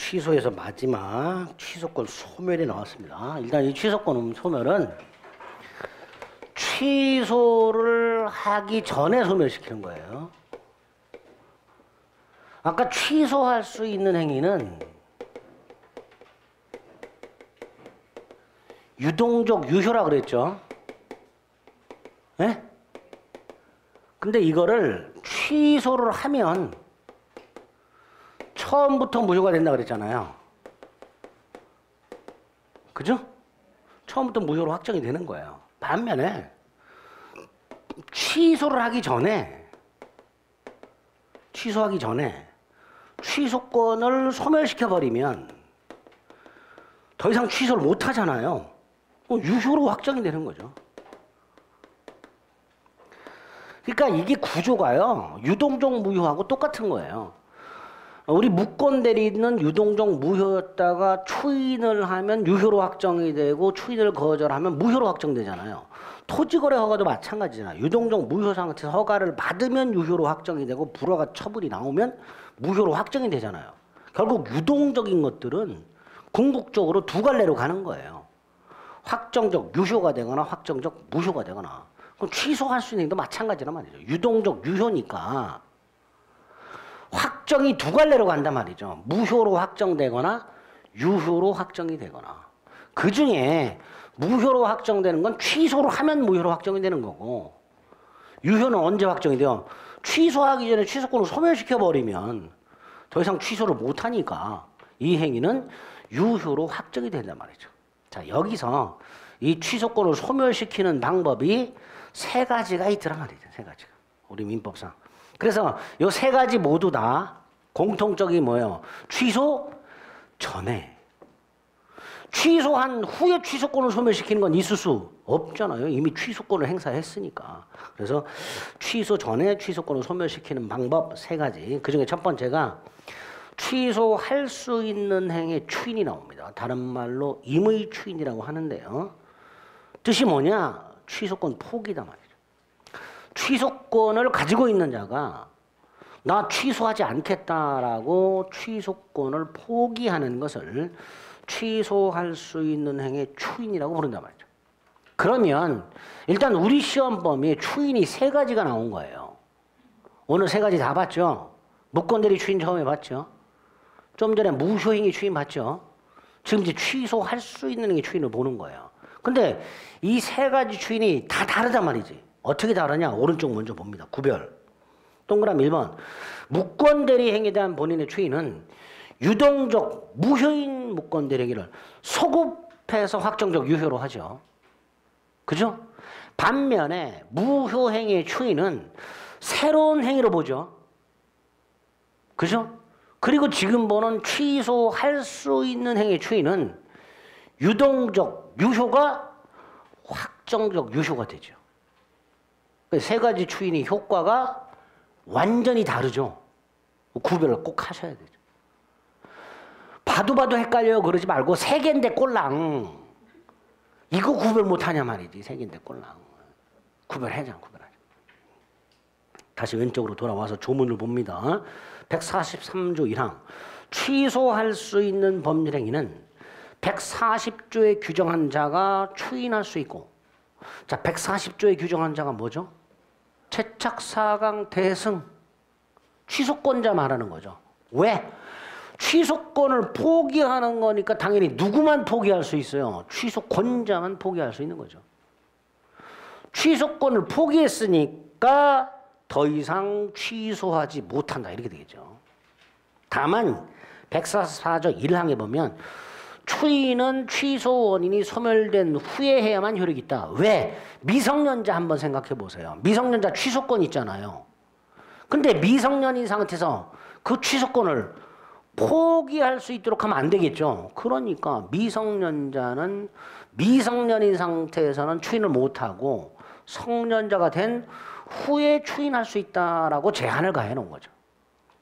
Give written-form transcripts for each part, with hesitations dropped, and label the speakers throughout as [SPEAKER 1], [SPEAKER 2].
[SPEAKER 1] 취소해서 마지막 취소권 소멸이 나왔습니다. 일단 이 취소권 소멸은 취소를 하기 전에 소멸시키는 거예요. 아까 취소할 수 있는 행위는 유동적 유효라 그랬죠. 예? 근데 이거를 취소를 하면 처음부터 무효가 된다 그랬잖아요. 그죠? 처음부터 무효로 확정이 되는 거예요. 반면에 취소를 하기 전에 취소권을 소멸시켜버리면 더 이상 취소를 못 하잖아요. 유효로 확정이 되는 거죠. 그러니까 이게 구조가요, 유동적 무효하고 똑같은 거예요. 우리 무권 대리는 유동적 무효였다가 추인을 하면 유효로 확정이 되고 추인을 거절하면 무효로 확정되잖아요. 토지거래 허가도 마찬가지잖아요. 유동적 무효 상태에서 허가를 받으면 유효로 확정이 되고 불허가 처분이 나오면 무효로 확정이 되잖아요. 결국 유동적인 것들은 궁극적으로 두 갈래로 가는 거예요. 확정적 유효가 되거나 확정적 무효가 되거나. 그럼 취소할 수 있는 것도 마찬가지란 말이죠. 유동적 유효니까 확정이 두 갈래로 간단 말이죠. 무효로 확정되거나 유효로 확정이 되거나. 그 중에 무효로 확정되는 건 취소를 하면 무효로 확정이 되는 거고, 유효는 언제 확정이 돼요? 취소하기 전에 취소권을 소멸시켜버리면 더 이상 취소를 못하니까 이 행위는 유효로 확정이 된단 말이죠. 자, 여기서 이 취소권을 소멸시키는 방법이 세 가지가 있더라 말이죠. 세 가지가. 우리 민법상. 그래서 이 세 가지 모두 다 공통적인 뭐예요? 취소 전에. 취소한 후에 취소권을 소멸시키는 건 있을 수 없잖아요. 이미 취소권을 행사했으니까. 그래서 취소 전에 취소권을 소멸시키는 방법 세 가지. 그 중에 첫 번째가 취소할 수 있는 행위의 추인이 나옵니다. 다른 말로 임의 추인이라고 하는데요. 뜻이 뭐냐? 취소권 포기다 말이죠. 취소권을 가지고 있는 자가 나 취소하지 않겠다라고 취소권을 포기하는 것을 취소할 수 있는 행위의 추인이라고 부른단 말이죠. 그러면 일단 우리 시험 범위에 추인이 세 가지가 나온 거예요. 오늘 세 가지 다 봤죠? 무권대리 추인 처음에 봤죠? 좀 전에 무효행위 추인 봤죠? 지금 이제 취소할 수 있는 행위 추인을 보는 거예요. 근데 이 세 가지 추인이 다 다르단 말이지. 어떻게 다르냐? 오른쪽 먼저 봅니다. 구별. 동그라미 1번. 무권대리 행위에 대한 본인의 추인은 유동적 무효인 무권대리 행위를 소급해서 확정적 유효로 하죠. 그죠? 반면에 무효행위의 추인은 새로운 행위로 보죠. 그죠? 그리고 지금 보는 취소할 수 있는 행위의 추인은 유동적 유효가 확정적 유효가 되죠. 세 가지 추인의 효과가 완전히 다르죠. 구별을 꼭 하셔야 되죠. 봐도 헷갈려요 그러지 말고 세 개인데 꼴랑 이거 구별 못하냐 말이지. 세 개인데 꼴랑 구별하자. 다시 왼쪽으로 돌아와서 조문을 봅니다. 143조 1항 취소할 수 있는 법률행위는 140조에 규정한 자가 추인할 수 있고, 자 140조에 규정한 자가 뭐죠? 채착사강 대승 취소권자 말하는 거죠. 왜? 취소권을 포기하는 거니까 당연히 누구만 포기할 수 있어요? 취소권자만 포기할 수 있는 거죠. 취소권을 포기했으니까 더 이상 취소하지 못한다 이렇게 되겠죠. 다만 144조 1항에 보면 추인은 취소 원인이 소멸된 후에 해야만 효력이 있다. 왜? 미성년자 한번 생각해 보세요. 미성년자 취소권 있잖아요. 근데 미성년인 상태에서 그 취소권을 포기할 수 있도록 하면 안 되겠죠. 그러니까 미성년자는 미성년인 상태에서는 추인을 못하고 성년자가 된 후에 추인할 수 있다라고 제한을 가해 놓은 거죠.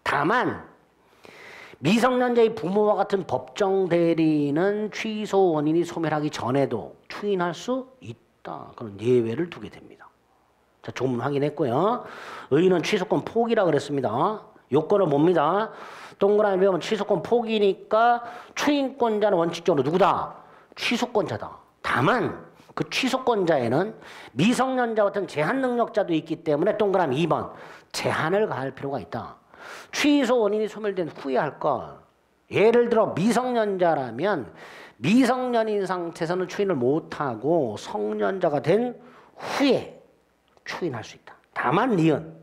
[SPEAKER 1] 다만 미성년자의 부모와 같은 법정 대리인은 취소 원인이 소멸하기 전에도 추인할 수 있다. 그런 예외를 두게 됩니다. 자, 조문 확인했고요. 의의는 취소권 포기라 그랬습니다. 요건은 뭡니다. 동그라미 배우면 취소권 포기니까 추인권자는 원칙적으로 누구다? 취소권자다. 다만 그 취소권자에는 미성년자 같은 제한 능력자도 있기 때문에 동그라미 2번 제한을 가할 필요가 있다. 취소 원인이 소멸된 후에 할 것. 예를 들어 미성년자라면 미성년인 상태에서는 추인을 못하고 성년자가 된 후에 추인할 수 있다. 다만 니은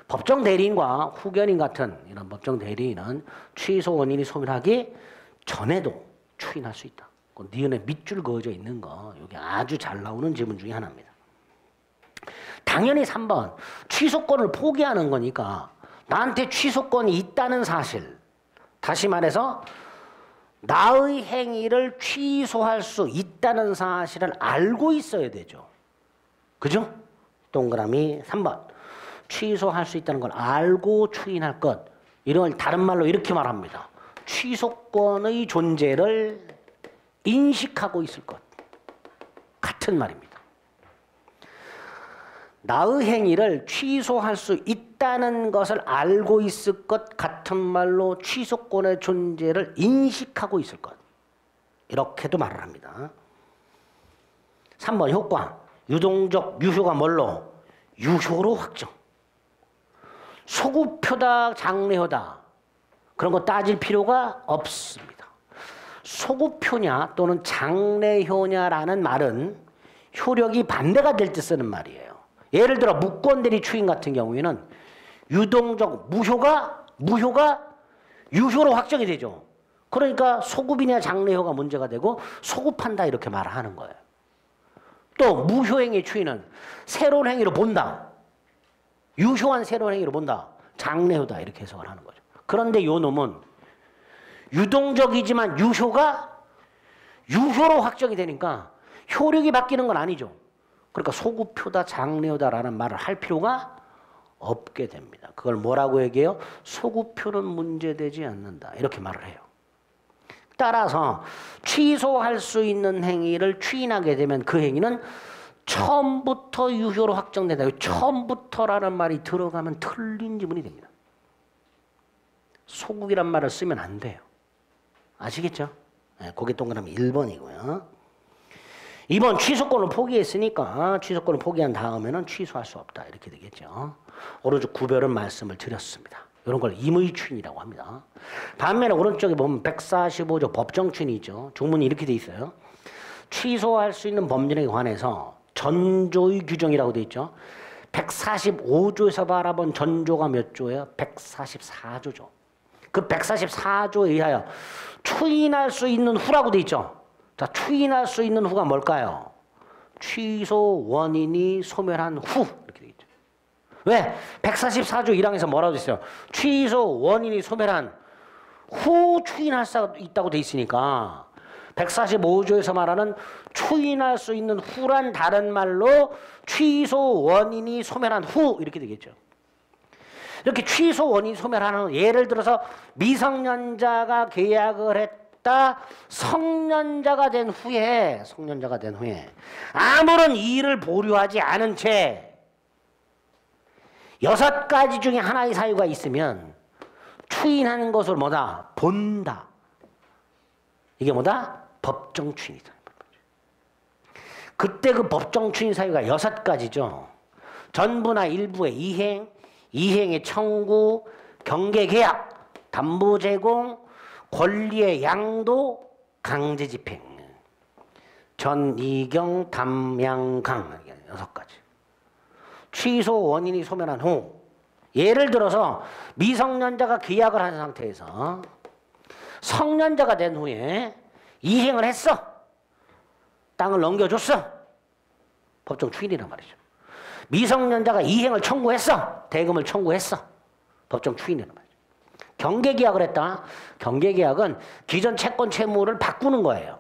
[SPEAKER 1] 법정 대리인과 후견인 같은 이런 법정 대리인은 취소 원인이 소멸하기 전에도 추인할 수 있다. 니은에 밑줄 그어져 있는 거 여기 아주 잘 나오는 지문 중에 하나입니다. 당연히 3번 취소권을 포기하는 거니까 나한테 취소권이 있다는 사실, 다시 말해서 나의 행위를 취소할 수 있다는 사실을 알고 있어야 되죠. 그죠? 동그라미 3번 취소할 수 있다는 걸 알고 추인할 것. 이런 걸 다른 말로 이렇게 말합니다. 취소권의 존재를 인식하고 있을 것. 같은 말입니다. 나의 행위를 취소할 수 있다는 것을 알고 있을 것 같은 말로 취소권의 존재를 인식하고 있을 것. 이렇게도 말을 합니다. 3번 효과. 유동적 유효가 뭘로? 유효로 확정. 소구표다 장래효다 그런 거 따질 필요가 없습니다. 소구표냐 또는 장래효냐라는 말은 효력이 반대가 될 때 쓰는 말이에요. 예를 들어 무권대리 추인 같은 경우에는 유동적 무효가 유효로 확정이 되죠. 그러니까 소급이냐 장래효가 문제가 되고 소급한다 이렇게 말하는 거예요. 또 무효행위 추인은 새로운 행위로 본다. 유효한 새로운 행위로 본다. 장래효다 이렇게 해석을 하는 거죠. 그런데 요 놈은 유동적이지만 유효가 유효로 확정이 되니까 효력이 바뀌는 건 아니죠. 그러니까 소구표다 장래효다라는 말을 할 필요가 없게 됩니다. 그걸 뭐라고 얘기해요? 소구표는 문제되지 않는다 이렇게 말을 해요. 따라서 취소할 수 있는 행위를 추인하게 되면 그 행위는 처음부터 유효로 확정된다. 처음부터라는 말이 들어가면 틀린 지문이 됩니다. 소국이란 말을 쓰면 안 돼요. 아시겠죠? 네, 거기 동그라미 1번이고요. 2번 취소권을 포기했으니까 취소권을 포기한 다음에는 취소할 수 없다. 이렇게 되겠죠. 오른쪽 구별은 말씀을 드렸습니다. 이런 걸 임의추인이라고 합니다. 반면에 오른쪽에 보면 145조 법정추인이 있죠. 중문이 이렇게 돼 있어요. 취소할 수 있는 범죄에 관해서 전조의 규정이라고 돼 있죠. 145조에서 바라본 전조가 몇 조예요? 144조죠. 그 144조에 의하여 추인할 수 있는 후라고 돼 있죠. 자, 추인할 수 있는 후가 뭘까요? 취소 원인이 소멸한 후 이렇게 돼 있죠. 왜? 144조 1항에서 뭐라고 돼 있어요? 취소 원인이 소멸한 후 추인할 수 있다고 돼 있으니까 145조에서 말하는 추인할 수 있는 후란 다른 말로 취소 원인이 소멸한 후 이렇게 되겠죠. 이렇게 취소 원인이 소멸하는 예를 들어서 미성년자가 계약을 했다. 성년자가 된 후에 아무런 이의를 보류하지 않은 채 6가지 중에 하나의 사유가 있으면 추인하는 것을 뭐다? 본다. 이게 뭐다? 법정 추인이다. 그때 그 법정 추인 사유가 6가지죠. 전부나 일부의 이행, 이행의 청구, 경계 계약, 담보 제공, 권리의 양도, 강제 집행. 전, 이경, 담, 양, 강. 6가지. 취소 원인이 소멸한 후 예를 들어서 미성년자가 계약을 한 상태에서 성년자가 된 후에 이행을 했어. 땅을 넘겨줬어. 법정 추인이란 말이죠. 미성년자가 이행을 청구했어. 대금을 청구했어. 법정 추인이란 말이죠. 경계계약을 했다. 경계계약은 기존 채권 채무를 바꾸는 거예요.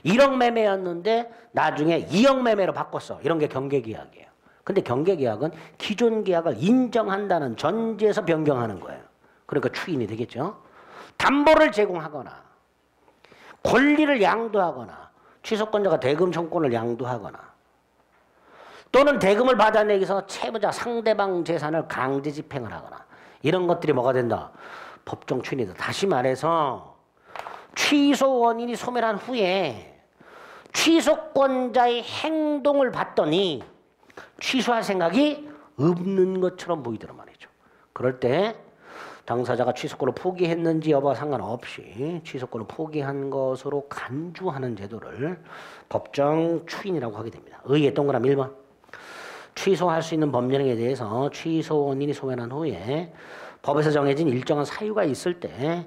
[SPEAKER 1] 1억 매매였는데 나중에 2억 매매로 바꿨어. 이런 게 경계계약이에요. 근데 경계계약은 기존 계약을 인정한다는 전제에서 변경하는 거예요. 그러니까 추인이 되겠죠. 담보를 제공하거나 권리를 양도하거나 취소권자가 대금 청구권을 양도하거나 또는 대금을 받아내기 위해서 채무자 상대방 재산을 강제 집행을 하거나 이런 것들이 뭐가 된다? 법정 추인이다. 다시 말해서 취소 원인이 소멸한 후에 취소권자의 행동을 봤더니 취소할 생각이 없는 것처럼 보이더란 말이죠. 그럴 때 당사자가 취소권을 포기했는지 여부와 상관없이 취소권을 포기한 것으로 간주하는 제도를 법정 추인이라고 하게 됩니다. 의의 동그라미 1번. 취소할 수 있는 법령에 대해서 취소 원인이 소멸한 후에 법에서 정해진 일정한 사유가 있을 때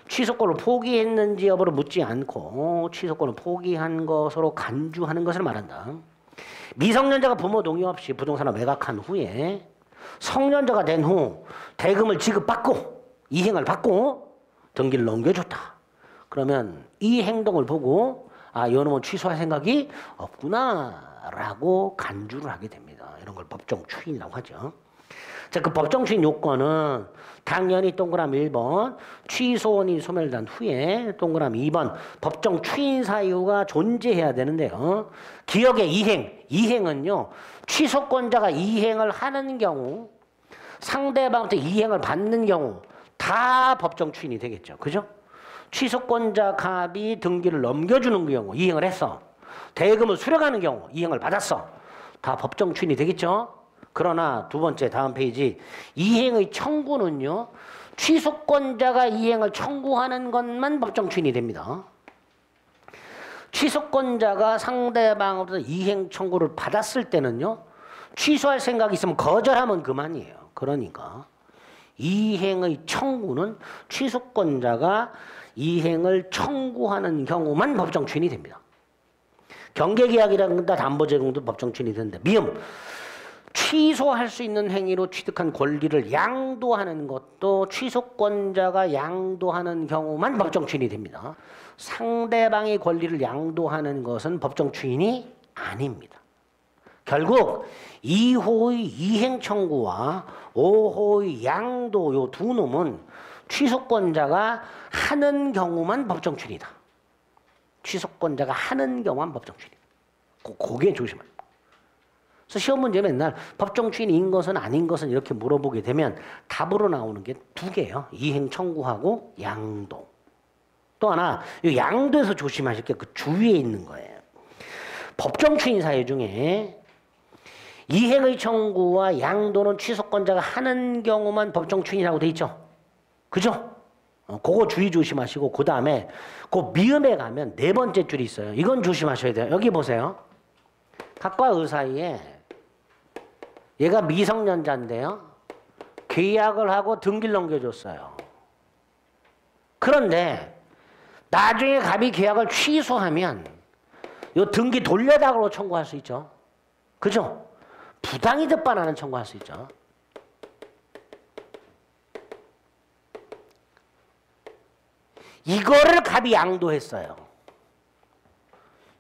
[SPEAKER 1] 취소권을 포기했는지 여부를 묻지 않고 취소권을 포기한 것으로 간주하는 것을 말한다. 미성년자가 부모 동의 없이 부동산을 매각한 후에 성년자가 된 후 대금을 지급받고 이행을 받고 등기를 넘겨줬다. 그러면 이 행동을 보고 아, 이놈은 취소할 생각이 없구나라고 간주를 하게 됩니다. 이런 걸 법정 추인이라고 하죠. 자, 그 법정 추인 요건은 당연히 동그라미 1번 취소원이 소멸된 후에 동그라미 2번 법정 추인 사유가 존재해야 되는데요. 기억의 이행은요. 취소권자가 이행을 하는 경우 상대방한테 이행을 받는 경우 다 법정 추인이 되겠죠. 그죠? 취소권자 갑이 등기를 넘겨주는 경우 이행을 했어. 대금을 수령하는 경우 이행을 받았어. 다 법정 추인이 되겠죠. 그러나 두 번째 다음 페이지 이행의 청구는요. 취소권자가 이행을 청구하는 것만 법정 추인이 됩니다. 취소권자가 상대방으로부터 이행 청구를 받았을 때는요. 취소할 생각이 있으면 거절하면 그만이에요. 그러니까 이행의 청구는 취소권자가 이행을 청구하는 경우만 법정 추인이 됩니다. 경계계약이라든가 담보제공도 법정 추인이 되는데 미음 취소할 수 있는 행위로 취득한 권리를 양도하는 것도 취소권자가 양도하는 경우만 법정 추인이 됩니다. 상대방의 권리를 양도하는 것은 법정 추인이 아닙니다. 결국 2호의 이행 청구와 5호의 양도 요 두 놈은 취소권자가 하는 경우만 법정 추인이다. 취소권자가 하는 경우만 법정 추인이다. 그게 조심해요. 그래서 시험 문제 맨날 법정 추인인 것은 아닌 것은 이렇게 물어보게 되면 답으로 나오는 게 두 개예요. 이행 청구하고 양도. 또 하나 이 양도에서 조심하실 게 그 주위에 있는 거예요. 법정 추인 사유 중에 이행의 청구와 양도는 취소권자가 하는 경우만 법정 추인이라고 돼 있죠. 그죠? 그거 주의 조심하시고 그 다음에 그 미음에 가면 네 번째 줄이 있어요. 이건 조심하셔야 돼요. 여기 보세요. 각과 의 사이에 얘가 미성년자인데요. 계약을 하고 등기를 넘겨줬어요. 그런데 나중에 갑이 계약을 취소하면 이 등기 돌려달라고 청구할 수 있죠. 그죠? 부당이득 반환은 청구할 수 있죠. 이거를 갑이 양도했어요.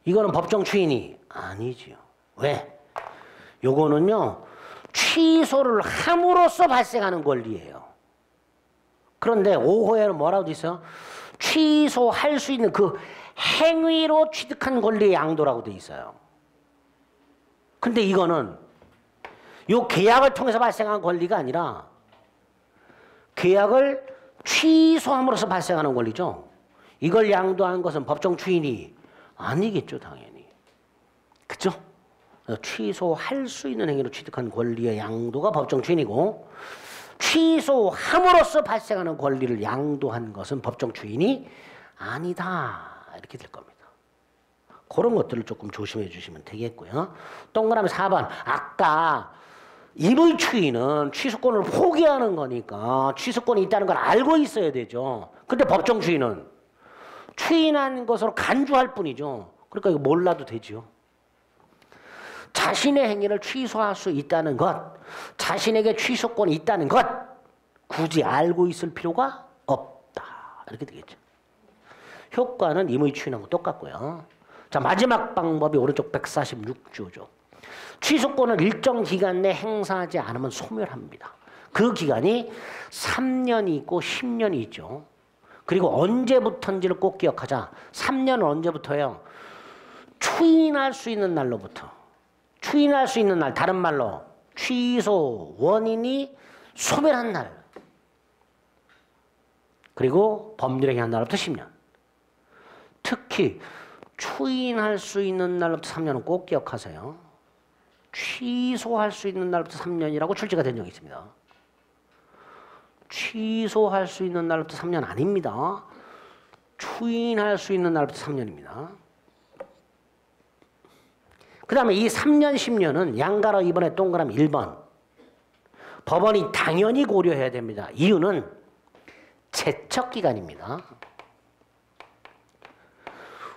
[SPEAKER 1] 이거는 법정 추인이 아니지요. 왜? 요거는요. 취소를 함으로써 발생하는 권리예요. 그런데 5호에는 뭐라고 돼 있어요? 취소할 수 있는 그 행위로 취득한 권리의 양도라고 돼 있어요. 근데 이거는 요 계약을 통해서 발생한 권리가 아니라 계약을 취소함으로써 발생하는 권리죠. 이걸 양도한 것은 법정 추인이 아니겠죠, 당연히. 그죠? 취소할 수 있는 행위로 취득한 권리의 양도가 법정 추인이고 취소함으로써 발생하는 권리를 양도한 것은 법정 추인이 아니다. 이렇게 될 겁니다. 그런 것들을 조금 조심해 주시면 되겠고요. 동그라미 4번. 아까 임의 추인은 취소권을 포기하는 거니까 취소권이 있다는 걸 알고 있어야 되죠. 근데 법정 추인은 추인한 것으로 간주할 뿐이죠. 그러니까 이거 몰라도 되죠. 자신의 행위를 취소할 수 있다는 것, 자신에게 취소권이 있다는 것 굳이 알고 있을 필요가 없다. 이렇게 되겠죠. 효과는 임의 추인하고 똑같고요. 자, 마지막 방법이 오른쪽 146조죠. 취소권을 일정 기간 내 행사하지 않으면 소멸합니다. 그 기간이 3년이 있고 10년이 있죠. 그리고 언제부터인지를 꼭 기억하자. 3년은 언제부터예요? 추인할 수 있는 날로부터. 추인할 수 있는 날, 다른 말로 취소 원인이 소멸한 날. 그리고 법률행위 한 날부터 10년. 특히 추인할 수 있는 날부터 3년은 꼭 기억하세요. 취소할 수 있는 날부터 3년이라고 출제가 된 적이 있습니다. 취소할 수 있는 날부터 3년 아닙니다. 추인할 수 있는 날부터 3년입니다. 그 다음에 이 3년, 10년은 양가로 2번에 동그라미 1번. 법원이 당연히 고려해야 됩니다. 이유는 제척기간입니다.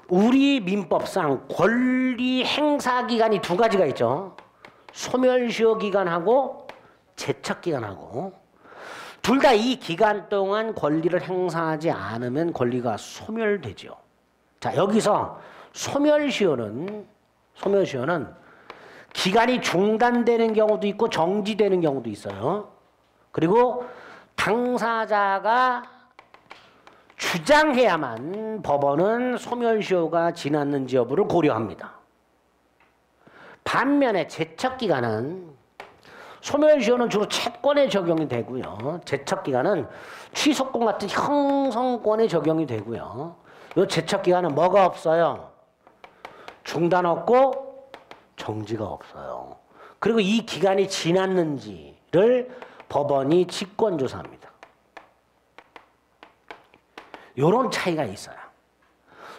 [SPEAKER 1] 우리 민법상 권리 행사 기간이 두 가지가 있죠. 소멸시효 기간하고 제척 기간하고 둘 다 이 기간 동안 권리를 행사하지 않으면 권리가 소멸되죠. 자, 여기서 소멸시효는 기간이 중단되는 경우도 있고 정지되는 경우도 있어요. 그리고 당사자가 주장해야만 법원은 소멸시효가 지났는지 여부를 고려합니다. 반면에 제척기간은 소멸시효는 주로 채권에 적용이 되고요. 제척기간은 취소권 같은 형성권에 적용이 되고요. 이 제척기간은 뭐가 없어요? 중단 없고 정지가 없어요. 그리고 이 기간이 지났는지를 법원이 직권조사합니다. 이런 차이가 있어요.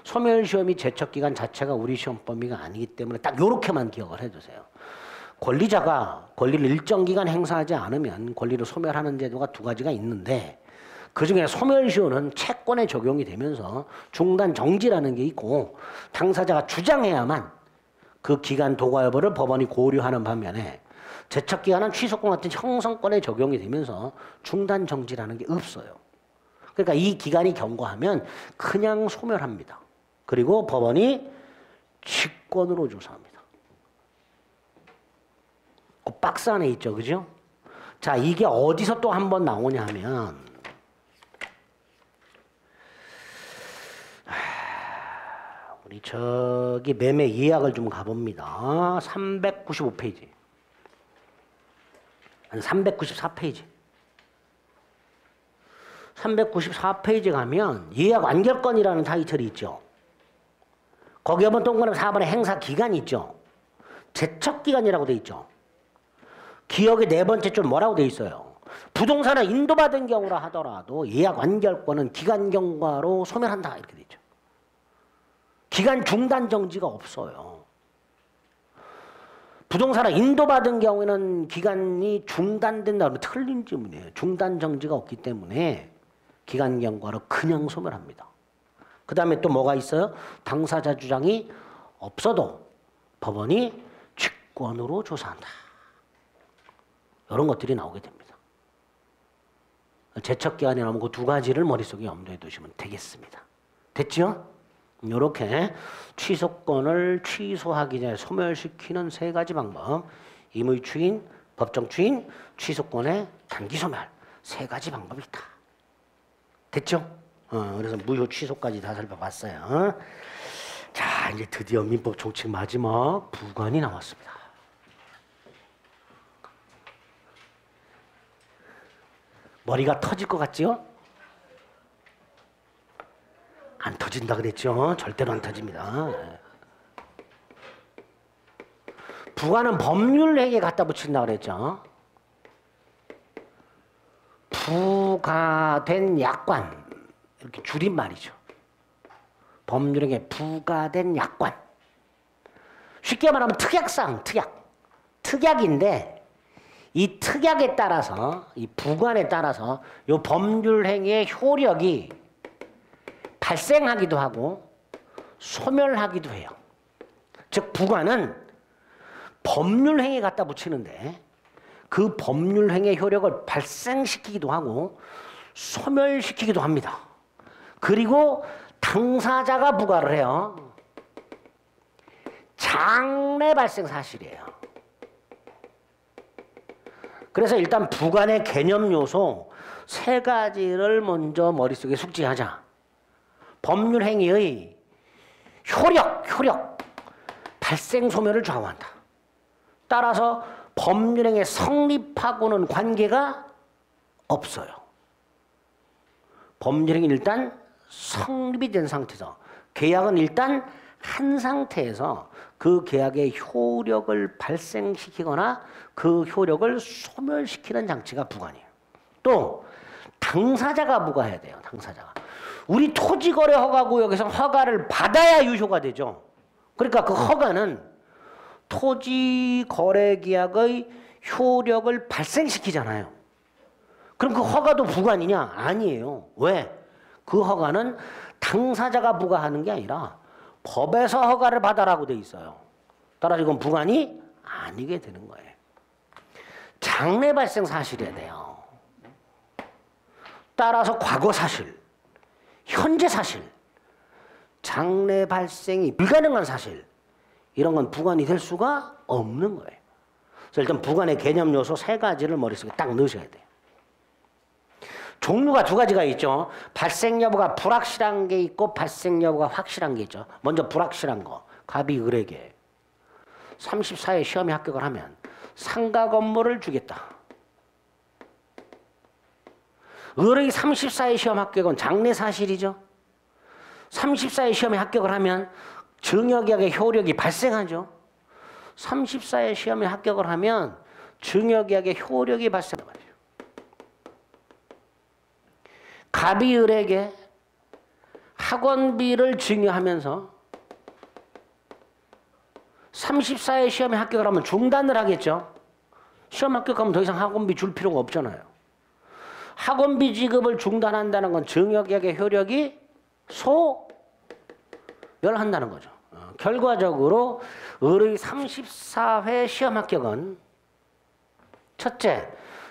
[SPEAKER 1] 소멸시효 및 제척기간 자체가 우리 시험 범위가 아니기 때문에 딱 이렇게만 기억을 해두세요. 권리자가 권리를 일정 기간 행사하지 않으면 권리를 소멸하는 제도가 두 가지가 있는데 그중에 소멸시효는 채권에 적용이 되면서 중단 정지라는 게 있고 당사자가 주장해야만 그 기간 도과 여부를 법원이 고려하는 반면에 제척기간은 취소권 같은 형성권에 적용이 되면서 중단 정지라는 게 없어요. 그러니까 이 기간이 경과하면 그냥 소멸합니다. 그리고 법원이 직권으로 조사합니다. 그 박스 안에 있죠, 그죠? 자, 이게 어디서 또 한 번 나오냐 하면 우리 저기 매매 예약을 좀 가봅니다. 395페이지. 아니 394페이지. 394페이지 가면 예약 완결권이라는 타이틀이 있죠. 거기 한번 동그라미 4번에 행사 기간이 있죠. 제척 기간이라고 돼 있죠. 기억의 네 번째 줄 뭐라고 돼 있어요. 부동산을 인도받은 경우라 하더라도 예약 완결권은 기간 경과로 소멸한다 이렇게 돼 있죠. 기간 중단 정지가 없어요. 부동산을 인도받은 경우에는 기간이 중단된다 그러면 틀린 질문이에요. 중단 정지가 없기 때문에 기간 경과로 그냥 소멸합니다. 그 다음에 또 뭐가 있어요? 당사자 주장이 없어도 법원이 직권으로 조사한다. 이런 것들이 나오게 됩니다. 제척기간이 나오면 그 두 가지를 머릿속에 염두에 두시면 되겠습니다. 됐죠? 이렇게 취소권을 취소하기 전에 소멸시키는 세 가지 방법. 임의 추인, 법정 추인, 취소권의 단기 소멸. 세 가지 방법이 있다. 됐죠? 그래서 무효 취소까지 다 살펴봤어요. 자, 이제 드디어 민법 총칙 마지막 부관이 나왔습니다. 머리가 터질 것 같지요? 안 터진다 그랬죠? 절대로 안 터집니다. 부관은 법률행위에 갖다 붙인다 그랬죠? 부가된 약관 이렇게 줄임말이죠. 법률행위에 부가된 약관. 쉽게 말하면 특약사항, 특약인데 이 특약에 따라서 이 부관에 따라서 이 법률행위의 효력이 발생하기도 하고 소멸하기도 해요. 즉 부관은 법률행위에 갖다 붙이는데 그 법률행위의 효력을 발생시키기도 하고 소멸시키기도 합니다. 그리고 당사자가 부과를 해요. 장래 발생 사실이에요. 그래서 일단 부관의 개념 요소 세 가지를 먼저 머릿속에 숙지하자. 법률행위의 효력, 발생 소멸을 좌우한다. 따라서 법률행위의 성립하고는 관계가 없어요. 법률행위 일단 성립이 된 상태에서 계약은 일단 한 상태에서 그 계약의 효력을 발생시키거나 그 효력을 소멸시키는 장치가 부관이에요. 또 당사자가 부과해야 돼요. 당사자가. 우리 토지거래 허가구역에서 허가를 받아야 유효가 되죠. 그러니까 그 허가는 토지거래계약의 효력을 발생시키잖아요. 그럼 그 허가도 부관이냐? 아니에요. 왜? 그 허가는 당사자가 부과하는 게 아니라 법에서 허가를 받아라고 돼 있어요. 따라서 이건 부관이 아니게 되는 거예요. 장래 발생 사실이어야 돼요. 따라서 과거 사실, 현재 사실, 장래 발생이 불가능한 사실, 이런 건 부관이 될 수가 없는 거예요. 그래서 일단 부관의 개념 요소 3가지를 머릿속에 딱 넣으셔야 돼요. 종류가 2가지가 있죠. 발생 여부가 불확실한 게 있고 발생 여부가 확실한 게 있죠. 먼저 불확실한 거. 갑이 을에게 34회 시험에 합격을 하면 상가 건물을 주겠다. 을의 34회 시험 합격은 장래 사실이죠. 34회 시험에 합격을 하면 증여계약의 효력이 발생하죠. 34회 시험에 합격을 하면 증여계약의 효력이 발생합니다. 갑이 을에게 학원비를 증여하면서 34회 시험에 합격을 하면 중단을 하겠죠. 시험 합격하면 더 이상 학원비 줄 필요가 없잖아요. 학원비 지급을 중단한다는 건 증여계약의 효력이 소멸한다는 거죠. 결과적으로 을의 34회 시험 합격은 첫째,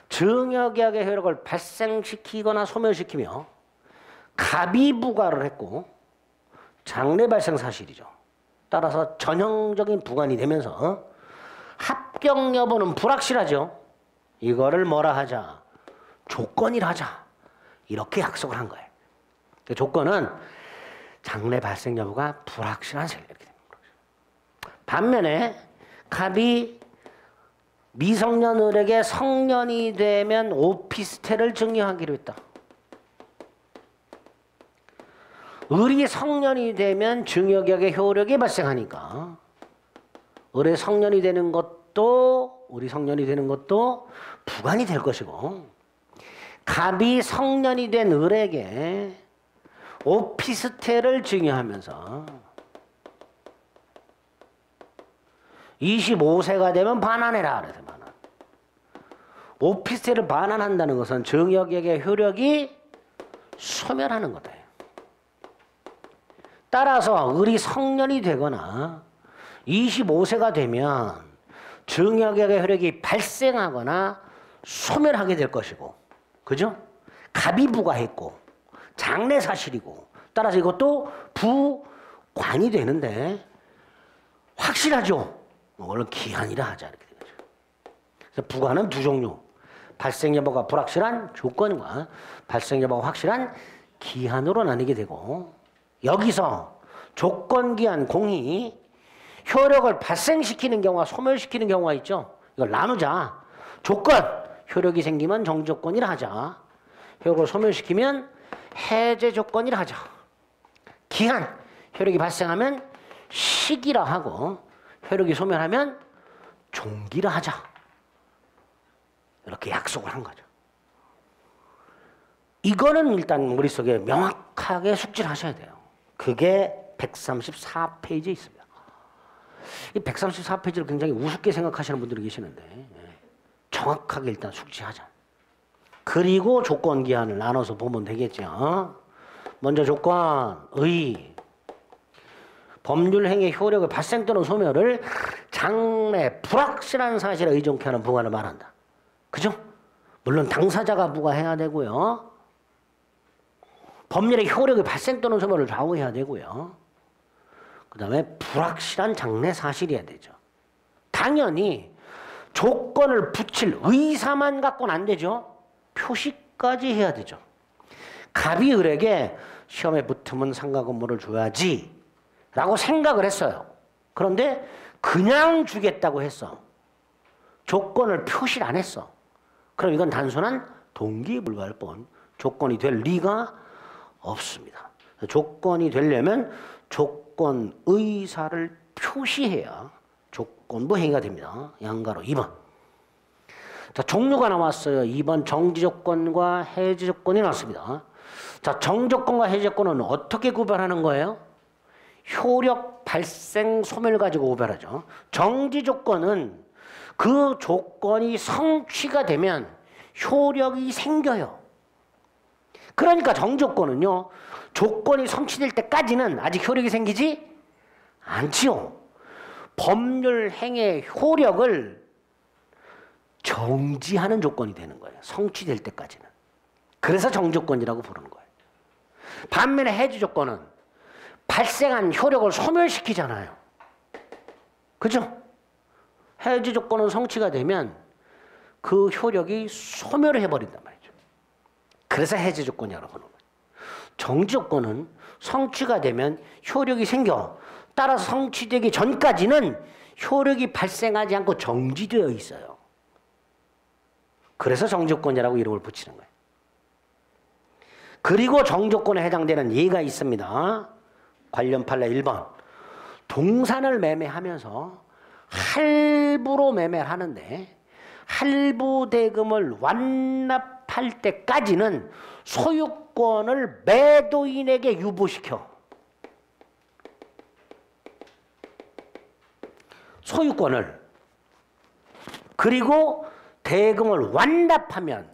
[SPEAKER 1] 증여계약의 효력을 발생시키거나 소멸시키며 갑이 부과를 했고 장래 발생 사실이죠. 따라서 전형적인 부관이 되면서 합격 여부는 불확실하죠. 이거를 뭐라 하자? 조건이라 하자. 이렇게 약속을 한 거예요. 그 조건은 장래 발생 여부가 불확실한 사실 이렇게 되는 거죠. 반면에 갑이 미성년을에게 성년이 되면 오피스텔을 증여하기로 했다. 을이 성년이 되면 증여계약의 효력이 발생하니까 을의 성년이 되는 것도 을이 성년이 되는 것도 부관이 될 것이고 갑이 성년이 된 을에게 오피스텔을 증여하면서 25세가 되면 반환해라 그래서 반환. 오피스텔을 반환한다는 것은 증여계약의 효력이 소멸하는 거다. 따라서 을이 성년이 되거나 25세가 되면 증여계약의 효력이 발생하거나 소멸하게 될 것이고, 그죠? 갑이 부과했고 장래 사실이고, 따라서 이것도 부관이 되는데 확실하죠. 물론 기한이라 하자 이렇게 되죠. 그래서 부관은 2종류. 발생 여부가 불확실한 조건과 발생 여부가 확실한 기한으로 나뉘게 되고, 여기서 조건 기한 공이 효력을 발생시키는 경우와 소멸시키는 경우가 있죠. 이걸 나누자. 조건, 효력이 생기면 정조건이라 하자. 효력을 소멸시키면 해제 조건이라 하자. 기한, 효력이 발생하면 시기라 하고 효력이 소멸하면 종기라 하자. 이렇게 약속을 한 거죠. 이거는 일단 머릿속에 명확하게 숙지를 하셔야 돼요. 그게 134페이지에 있습니다. 이 134페이지를 굉장히 우습게 생각하시는 분들이 계시는데 정확하게 일단 숙지하자. 그리고 조건 기한을 나눠서 보면 되겠죠. 먼저 조건, 의. 법률행위의 효력을 발생 또는 소멸을 장래 불확실한 사실에 의존케 하는 부관을 말한다. 그죠? 물론 당사자가 부과해야 되고요. 법률의 효력의 발생 또는 소멸을 좌우해야 되고요. 그 다음에 불확실한 장래 사실이어야 되죠. 당연히 조건을 붙일 의사만 갖고는 안 되죠. 표시까지 해야 되죠. 갑이 을에게 시험에 붙으면 상가 건물을 줘야지 라고 생각을 했어요. 그런데 그냥 주겠다고 했어. 조건을 표시를 안 했어. 그럼 이건 단순한 동기에 불과할 뿐 조건이 될 리가 없습니다. 조건이 되려면 조건 의사를 표시해야 조건부 행위가 됩니다. 양가로 2번. 자, 종류가 나왔어요. 2번 정지조건과 해제조건이 나왔습니다. 자, 정조건과 해제조건은 어떻게 구별하는 거예요? 효력 발생 소멸 가지고 구별하죠. 정지조건은 그 조건이 성취가 되면 효력이 생겨요. 그러니까 정조건은요, 조건이 성취될 때까지는 아직 효력이 생기지 않지요. 법률 행의 효력을 정지하는 조건이 되는 거예요. 성취될 때까지는. 그래서 정조건이라고 부르는 거예요. 반면에 해지 조건은 발생한 효력을 소멸시키잖아요. 그죠? 해지 조건은 성취가 되면 그 효력이 소멸을 해버린단 말이죠. 그래서 해지 조건이라고 부르는 거예요. 정지 조건은 성취가 되면 효력이 생겨. 따라서 성취되기 전까지는 효력이 발생하지 않고 정지되어 있어요. 그래서 정지조건이라고 이름을 붙이는 거예요. 그리고 정조건에 해당되는 예가 있습니다. 관련 판례 1번. 동산을 매매하면서 할부로 매매를 하는데 할부 대금을 완납할 때까지는 소유권을 매도인에게 유보시켜. 소유권을. 그리고 대금을 완납하면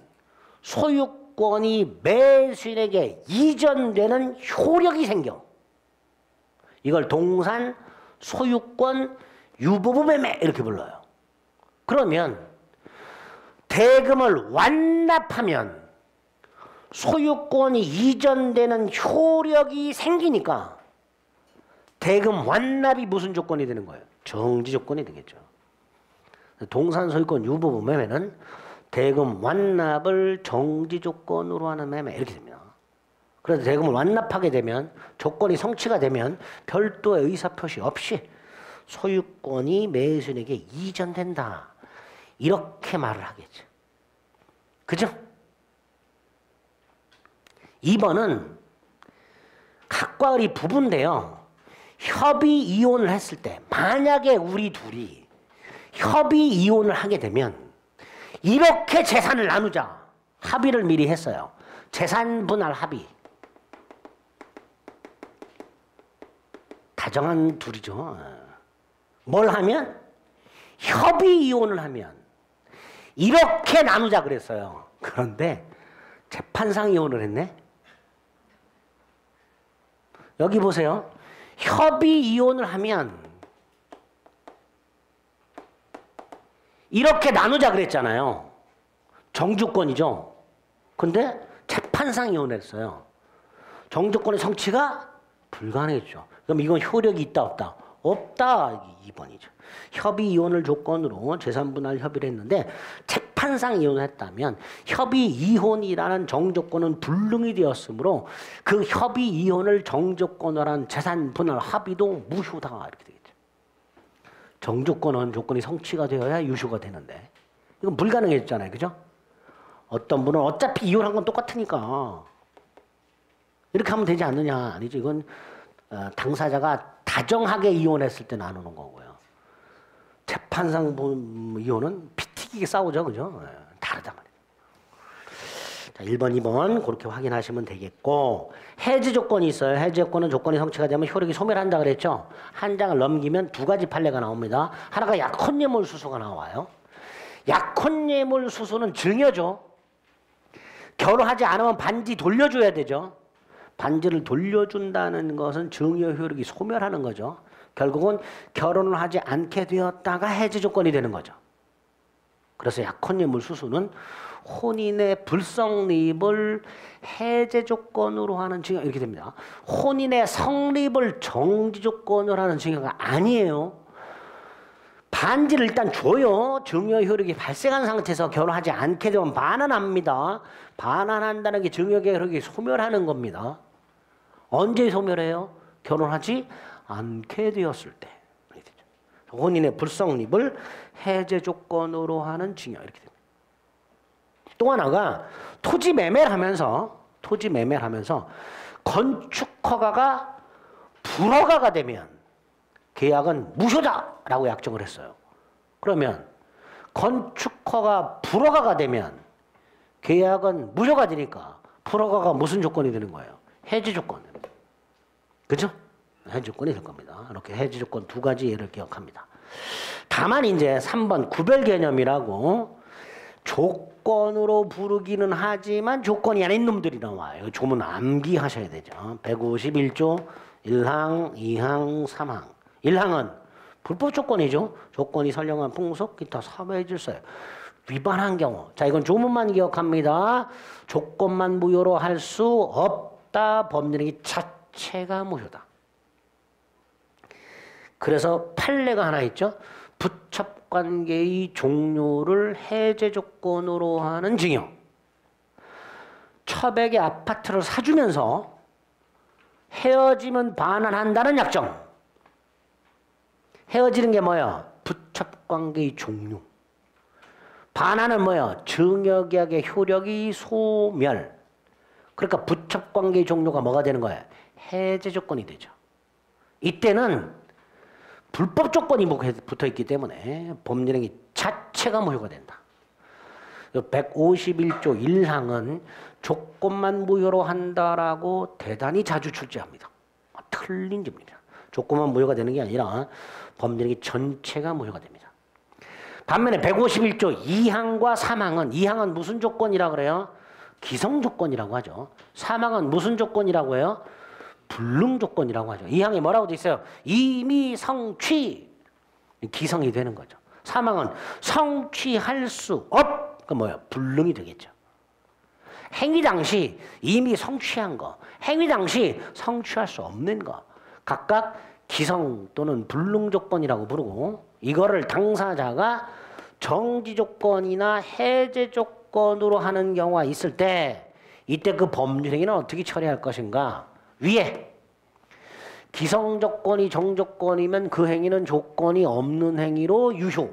[SPEAKER 1] 소유권이 매수인에게 이전되는 효력이 생겨. 이걸 동산 소유권 유보부 매매 이렇게 불러요. 그러면 대금을 완납하면 소유권이 이전되는 효력이 생기니까 대금 완납이 무슨 조건이 되는 거예요? 정지 조건이 되겠죠. 동산 소유권 유보부 매매는 대금 완납을 정지 조건으로 하는 매매 이렇게 됩니다. 그래서 대금을 완납하게 되면 조건이 성취가 되면 별도의 의사표시 없이 소유권이 매수인에게 이전된다. 이렇게 말을 하겠죠. 그죠? 2번은 각과 을이 부부인데요. 협의 이혼을 했을 때 만약에 우리 둘이 협의 이혼을 하게 되면 이렇게 재산을 나누자. 합의를 미리 했어요. 재산 분할 합의. 다정한 둘이죠. 뭘 하면? 협의 이혼을 하면 이렇게 나누자 그랬어요. 그런데 재판상 이혼을 했네. 여기 보세요. 협의 이혼을 하면 이렇게 나누자 그랬잖아요. 정주권이죠. 근데 재판상 이혼을 했어요. 정주권의 성취가 불가능했죠. 그럼 이건 효력이 있다 없다? 없다. 2번이죠. 협의 이혼을 조건으로 재산분할 협의를 했는데 재판상 이혼을 했다면 협의 이혼이라는 정조건은 불능이 되었으므로 그 협의 이혼을 정조건으로 한 재산분할 합의도 무효다. 이렇게 되겠죠. 정조건은 조건이 성취가 되어야 유효가 되는데 이건 불가능했잖아요. 그죠? 어떤 분은 어차피 이혼한 건 똑같으니까 이렇게 하면 되지 않느냐. 아니죠. 이건 당사자가 다정하게 이혼했을 때 나누는 거고요. 재판상 이혼은 피 튀기게 싸우죠. 그죠? 다르단 말이에요. 자, 1번, 2번 그렇게 확인하시면 되겠고 해지 조건이 있어요. 해지 조건은 조건이 성취가 되면 효력이 소멸한다 그랬죠. 한 장을 넘기면 두 가지 판례가 나옵니다. 하나가 약혼예물 수수가 나와요. 약혼예물 수수는 증여죠. 결혼하지 않으면 반지 돌려줘야 되죠. 반지를 돌려준다는 것은 증여 효력이 소멸하는 거죠. 결국은 결혼을 하지 않게 되었다가 해지 조건이 되는 거죠. 그래서 약혼예물 수수는 혼인의 불성립을 해제 조건으로 하는 증여 이렇게 됩니다. 혼인의 성립을 정지 조건으로 하는 증여가 아니에요. 반지를 일단 줘요. 증여 효력이 발생한 상태에서 결혼하지 않게 되면 반환합니다. 반환한다는 게 증여 효력이 소멸하는 겁니다. 언제 소멸해요? 결혼하지 않게 되었을 때. 혼인의 불성립을 해제 조건으로 하는 증여 이렇게 됩니다. 또 하나가 토지 매매를 하면서 건축허가가 불허가가 되면 계약은 무효다라고 약정을 했어요. 그러면 건축허가 불허가가 되면 계약은 무효가 되니까 불허가가 무슨 조건이 되는 거예요? 해지 조건. 그죠? 해지 조건이 될 겁니다. 이렇게 해지 조건 두 가지 예를 기억합니다. 다만 이제 3번 구별 개념이라고 조건으로 부르기는 하지만 조건이 아닌 놈들이 나와요. 조문 암기하셔야 되죠. 151조 1항, 2항, 3항. 1항은 불법 조건이죠. 조건이 선량한 풍속, 기타 사회 질서에 위반한 경우. 자, 이건 조문만 기억합니다. 조건만 무효로 할 수 없다. 법률행위 자체가 무효다. 그래서 판례가 하나 있죠. 부첩관계의 종료를 해제 조건으로 하는 징역. 처백의 아파트를 사주면서 헤어지면 반환한다는 약정. 헤어지는 게 뭐야? 부첩관계의 종료. 반환은 뭐야? 증여계약의 효력이 소멸. 그러니까 부첩관계의 종료가 뭐가 되는 거야? 해제 조건이 되죠. 이때는 불법 조건이 붙어있기 때문에 법률행위 자체가 무효가 된다. 151조 1항은 조건만 무효로 한다라고 대단히 자주 출제합니다. 틀린 점입니다. 조건만 무효가 되는 게 아니라 법률행위 전체가 무효가 됩니다. 반면에 151조 2항과 3항은 2항은 무슨 조건이라고 그래요? 기성 조건이라고 하죠. 3항은 무슨 조건이라고 해요? 불능 조건이라고 하죠. 2항에 뭐라고 돼 있어요? 이미 성취. 기성이 되는 거죠. 3항은 성취할 수 없. 그 뭐예요? 불능이 되겠죠. 행위 당시 이미 성취한 거, 행위 당시 성취할 수 없는 거. 각각 기성 또는 불능 조건이라고 부르고 이거를 당사자가 정지 조건이나 해제 조건으로 하는 경우가 있을 때 이때 그 법률행위는 어떻게 처리할 것인가? 위에 기성 조건이 정조건이면 그 행위는 조건이 없는 행위로 유효.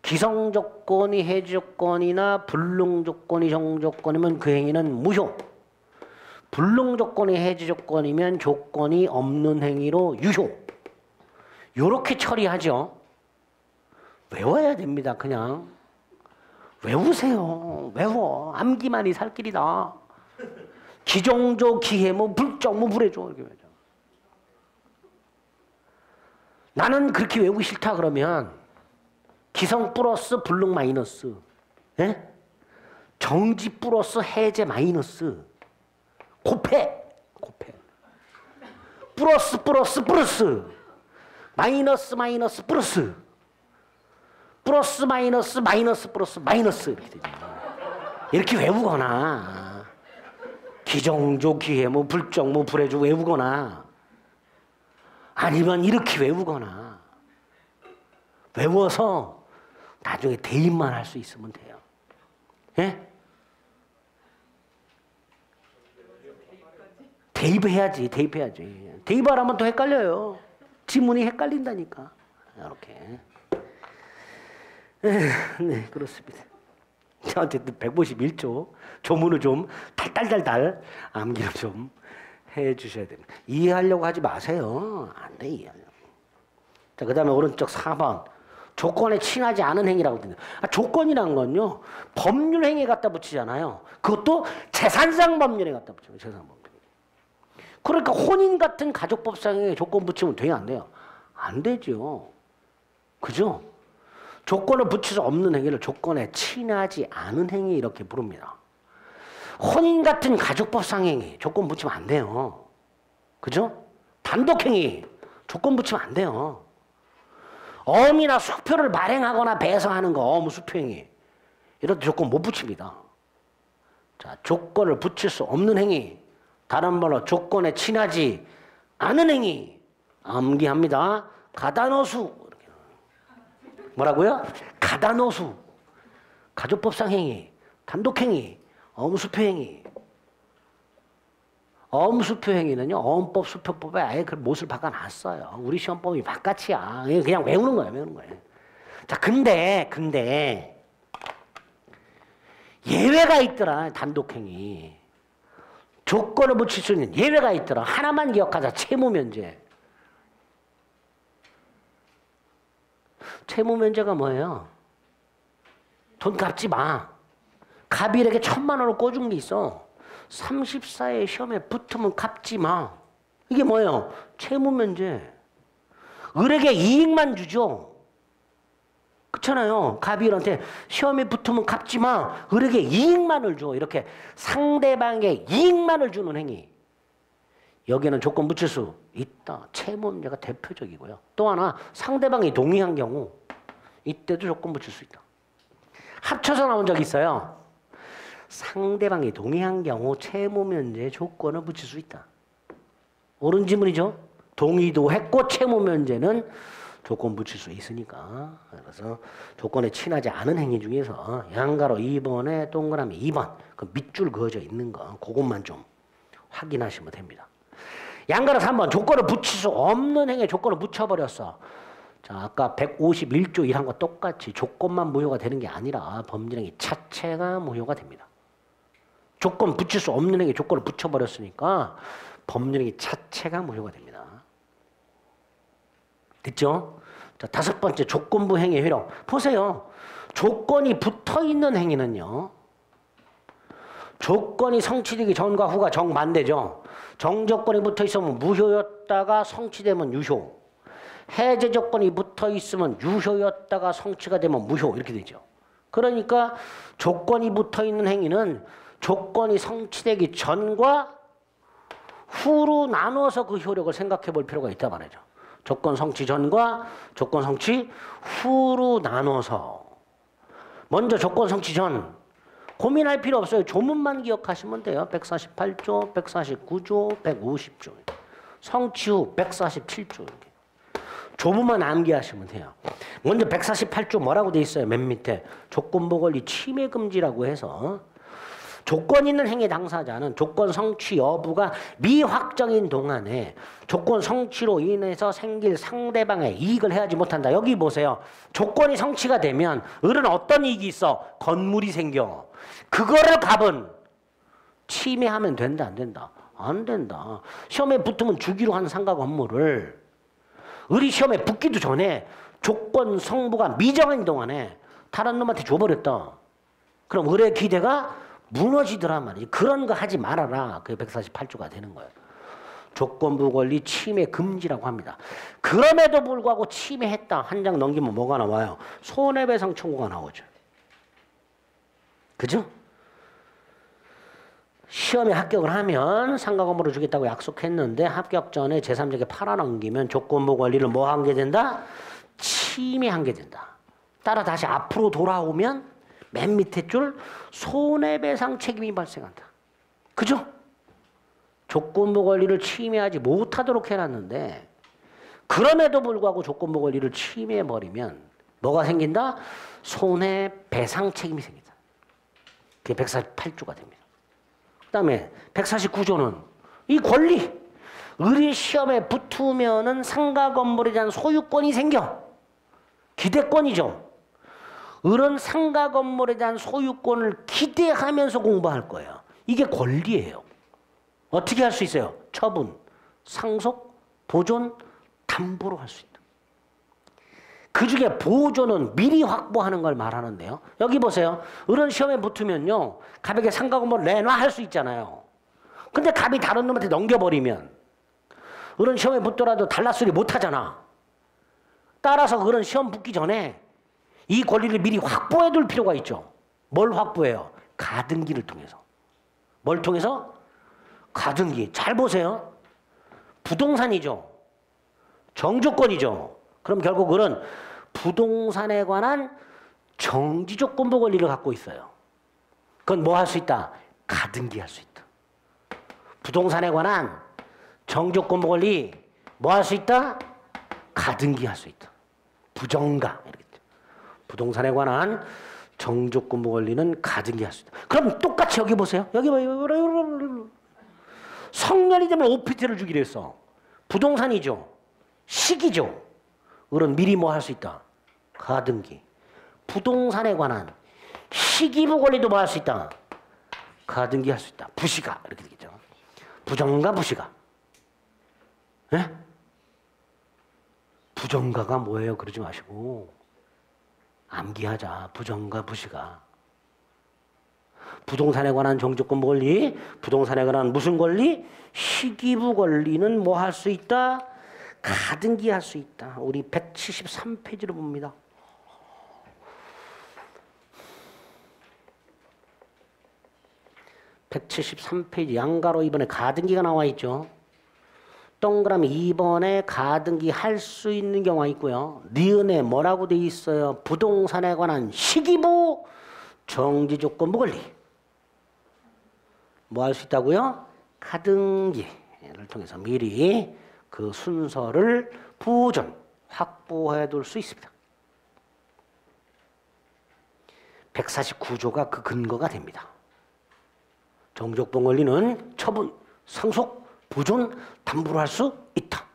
[SPEAKER 1] 기성 조건이 해지 조건이나 불능 조건이 정조건이면 그 행위는 무효. 불능 조건이 해지 조건이면 조건이 없는 행위로 유효. 요렇게 처리하죠. 외워야 됩니다. 그냥 외우세요. 외워. 암기만이 살 길이다. 기정조 기해모 불정모 불해줘. 이렇게 외죠. 나는 그렇게 외우기 싫다 그러면 기성 플러스 불능 마이너스, 예? 정지 플러스 해제 마이너스, 곱해. 플러스 플러스 플러스, 마이너스 마이너스 플러스, 플러스 마이너스 마이너스 플러스 마이너스 이렇게 되죠. 이렇게 외우거나 기정조 기해모 불정모 불해줘 외우거나 아니면 이렇게 외우거나 외워서 나중에 대입만 할 수 있으면 돼요. 예? 대입해야지. 대입 안 하면 또 헷갈려요. 지문이 헷갈린다니까. 이렇게. 네, 그렇습니다. 어쨌든 151조 조문을 좀 달달달달 암기를 좀 해주셔야 됩니다. 이해하려고 하지 마세요. 안 돼, 이해하려고. 자, 그 다음에 오른쪽 4번. 조건에 친하지 않은 행위라고 됩니다. 조건이란 건요, 법률 행위에 갖다 붙이잖아요. 그것도 재산상 법률에 갖다 붙여요. 재산상 법률. 그러니까 혼인 같은 가족법상에 조건 붙이면 돼요, 안 돼요? 안 되죠. 그죠? 조건을 붙일 수 없는 행위를 조건에 친하지 않은 행위 이렇게 부릅니다. 혼인 같은 가족법상 행위 조건 붙이면 안 돼요. 그죠? 단독행위 조건 붙이면 안 돼요. 어음이나 수표를 발행하거나 배서하는 거 어음 수표행위 이런 조건 못 붙입니다. 자, 조건을 붙일 수 없는 행위 다른 말로 조건에 친하지 않은 행위 암기합니다. 가다노수 뭐라고요? 가다노수 가족법상 행위 단독행위 어음수표행위 어음수표행위는요 어음법 수표법에 아예 그 못을 박아놨어요. 우리 시험법이 바깥이야. 그냥 외우는 거예요. 자, 근데 예외가 있더라. 단독행위 조건을 붙일 수 있는 예외가 있더라. 하나만 기억하자. 채무면제. 채무면제가 뭐예요? 돈 갚지 마. 갑일에게 1,000만 원을 꿔준 게 있어. 34회 시험에 붙으면 갚지 마. 이게 뭐예요? 채무면제. 을에게 이익만 주죠. 그렇잖아요. 갑일한테 시험에 붙으면 갚지 마. 을에게 이익만을 줘. 이렇게 상대방에게 이익만을 주는 행위. 여기는 조건 붙일 수 있다. 채무문제가 대표적이고요. 또 하나 상대방이 동의한 경우 이때도 조건 붙일 수 있다. 합쳐서 나온 적 있어요. 상대방이 동의한 경우 채무면제 조건을 붙일 수 있다. 옳은 지문이죠. 동의도 했고 채무면제는 조건 붙일 수 있으니까. 그래서 조건에 친하지 않은 행위 중에서 양가로 2번에 동그라미 2번 그 밑줄 그어져 있는 거 그것만 좀 확인하시면 됩니다. 양가로 3번 조건을 붙일 수 없는 행위에 조건을 붙여버렸어. 자, 아까 151조 1한 거 똑같이 조건만 무효가 되는 게 아니라 범죄행위 자체가 무효가 됩니다. 조건 붙일 수 없는 행위에 조건을 붙여버렸으니까 범죄행위 자체가 무효가 됩니다. 됐죠? 자, 5번째 조건부 행위 회로. 보세요. 조건이 붙어있는 행위는요. 조건이 성취되기 전과 후가 정반대죠. 정조건이 붙어있으면 무효였다가 성취되면 유효. 해제 조건이 붙어있으면 유효였다가 성취가 되면 무효. 이렇게 되죠. 그러니까 조건이 붙어있는 행위는 조건이 성취되기 전과 후로 나눠서 그 효력을 생각해 볼 필요가 있다 말이죠. 조건 성취 전과 조건 성취 후로 나눠서. 먼저 조건 성취 전 고민할 필요 없어요. 조문만 기억하시면 돼요. 148조, 149조, 150조. 성취 후 147조. 이렇게. 조문만 암기하시면 돼요. 먼저 148조 뭐라고 돼 있어요? 맨 밑에 조건부 권리 침해 금지라고 해서 조건 있는 행위 당사자는 조건 성취 여부가 미확정인 동안에 조건 성취로 인해서 생길 상대방의 이익을 해하지 못한다. 여기 보세요. 조건이 성취가 되면 을은 어떤 이익이 있어? 건물이 생겨. 그거를 갑은 침해하면 된다 안 된다? 안 된다. 시험에 붙으면 주기로 한 상가 건물을 을이 시험에 붙기도 전에 조건 성부가 미정인 동안에 다른 놈한테 줘버렸다. 그럼 을의 기대가 무너지더란 말이지. 그런 거 하지 말아라. 그게 148조가 되는 거예요. 조건부 권리 침해 금지라고 합니다. 그럼에도 불구하고 침해했다. 한 장 넘기면 뭐가 나와요? 손해배상 청구가 나오죠. 그죠? 시험에 합격을 하면 상가 건물을 주겠다고 약속했는데 합격 전에 제3자에게 팔아넘기면 조건부 권리를 뭐 한 게 된다? 침해한 게 된다. 따라 다시 앞으로 돌아오면 맨 밑에 줄 손해배상 책임이 발생한다. 그죠? 조건부 권리를 침해하지 못하도록 해놨는데 그럼에도 불구하고 조건부 권리를 침해해버리면 뭐가 생긴다? 손해배상 책임이 생긴다. 그게 148조가 됩니다. 그 다음에 149조는 이 권리, 을이 시험에 붙으면은 상가 건물에 대한 소유권이 생겨. 기대권이죠. 을은 상가 건물에 대한 소유권을 기대하면서 공부할 거예요. 이게 권리예요. 어떻게 할 수 있어요? 처분, 상속, 보존, 담보로 할 수 있다. 그 중에 보존은 미리 확보하는 걸 말하는데요. 여기 보세요. 을은 시험에 붙으면요. 갑에게 상가 건물을 내놔 할 수 있잖아요. 근데 갑이 다른 놈한테 넘겨버리면 을은 시험에 붙더라도 달라소리 못 하잖아. 따라서 을은 시험 붙기 전에 이 권리를 미리 확보해 둘 필요가 있죠. 뭘 확보해요? 가등기를 통해서. 뭘 통해서? 가등기. 잘 보세요. 부동산이죠. 정조건이죠. 그럼 결국 을은 부동산에 관한 정지조건부 권리를 갖고 있어요. 그건 뭐 할 수 있다? 가등기 할 수 있다. 부동산에 관한 정조건부 권리 뭐 할 수 있다? 가등기 할 수 있다. 부정가 이렇게. 부동산에 관한 정조건부 권리는 가등기 할 수 있다. 그럼 똑같이 여기 보세요. 여기 봐요. 성년이 되면 OPT를 주기로 했어. 부동산이죠. 시기죠. 을은 미리 뭐 할 수 있다? 가등기. 부동산에 관한 시기부 권리도 뭐 할 수 있다? 가등기 할 수 있다. 부시가 이렇게 되겠죠. 부정가 부시가. 예? 부정가가 뭐예요? 그러지 마시고 암기하자. 부정가 부시가. 부동산에 관한 정조건부 권리, 부동산에 관한 무슨 권리? 시기부 권리는 뭐 할 수 있다? 가등기 할 수 있다. 우리 173페이지로 봅니다. (173페이지) 양가로 2번에 가등기가 나와 있죠. 동그라미 2번에 가등기 할 수 있는 경우가 있고요. 니은에 뭐라고 돼 있어요? 부동산에 관한 시기부 정지조건부 권리. 뭐 할 수 있다고요? 가등기를 통해서 미리 그 순서를 보존, 확보해 둘 수 있습니다. 149조가 그 근거가 됩니다. 정지조건 권리는 처분, 상속, 보존, 담보를 할 수 있다.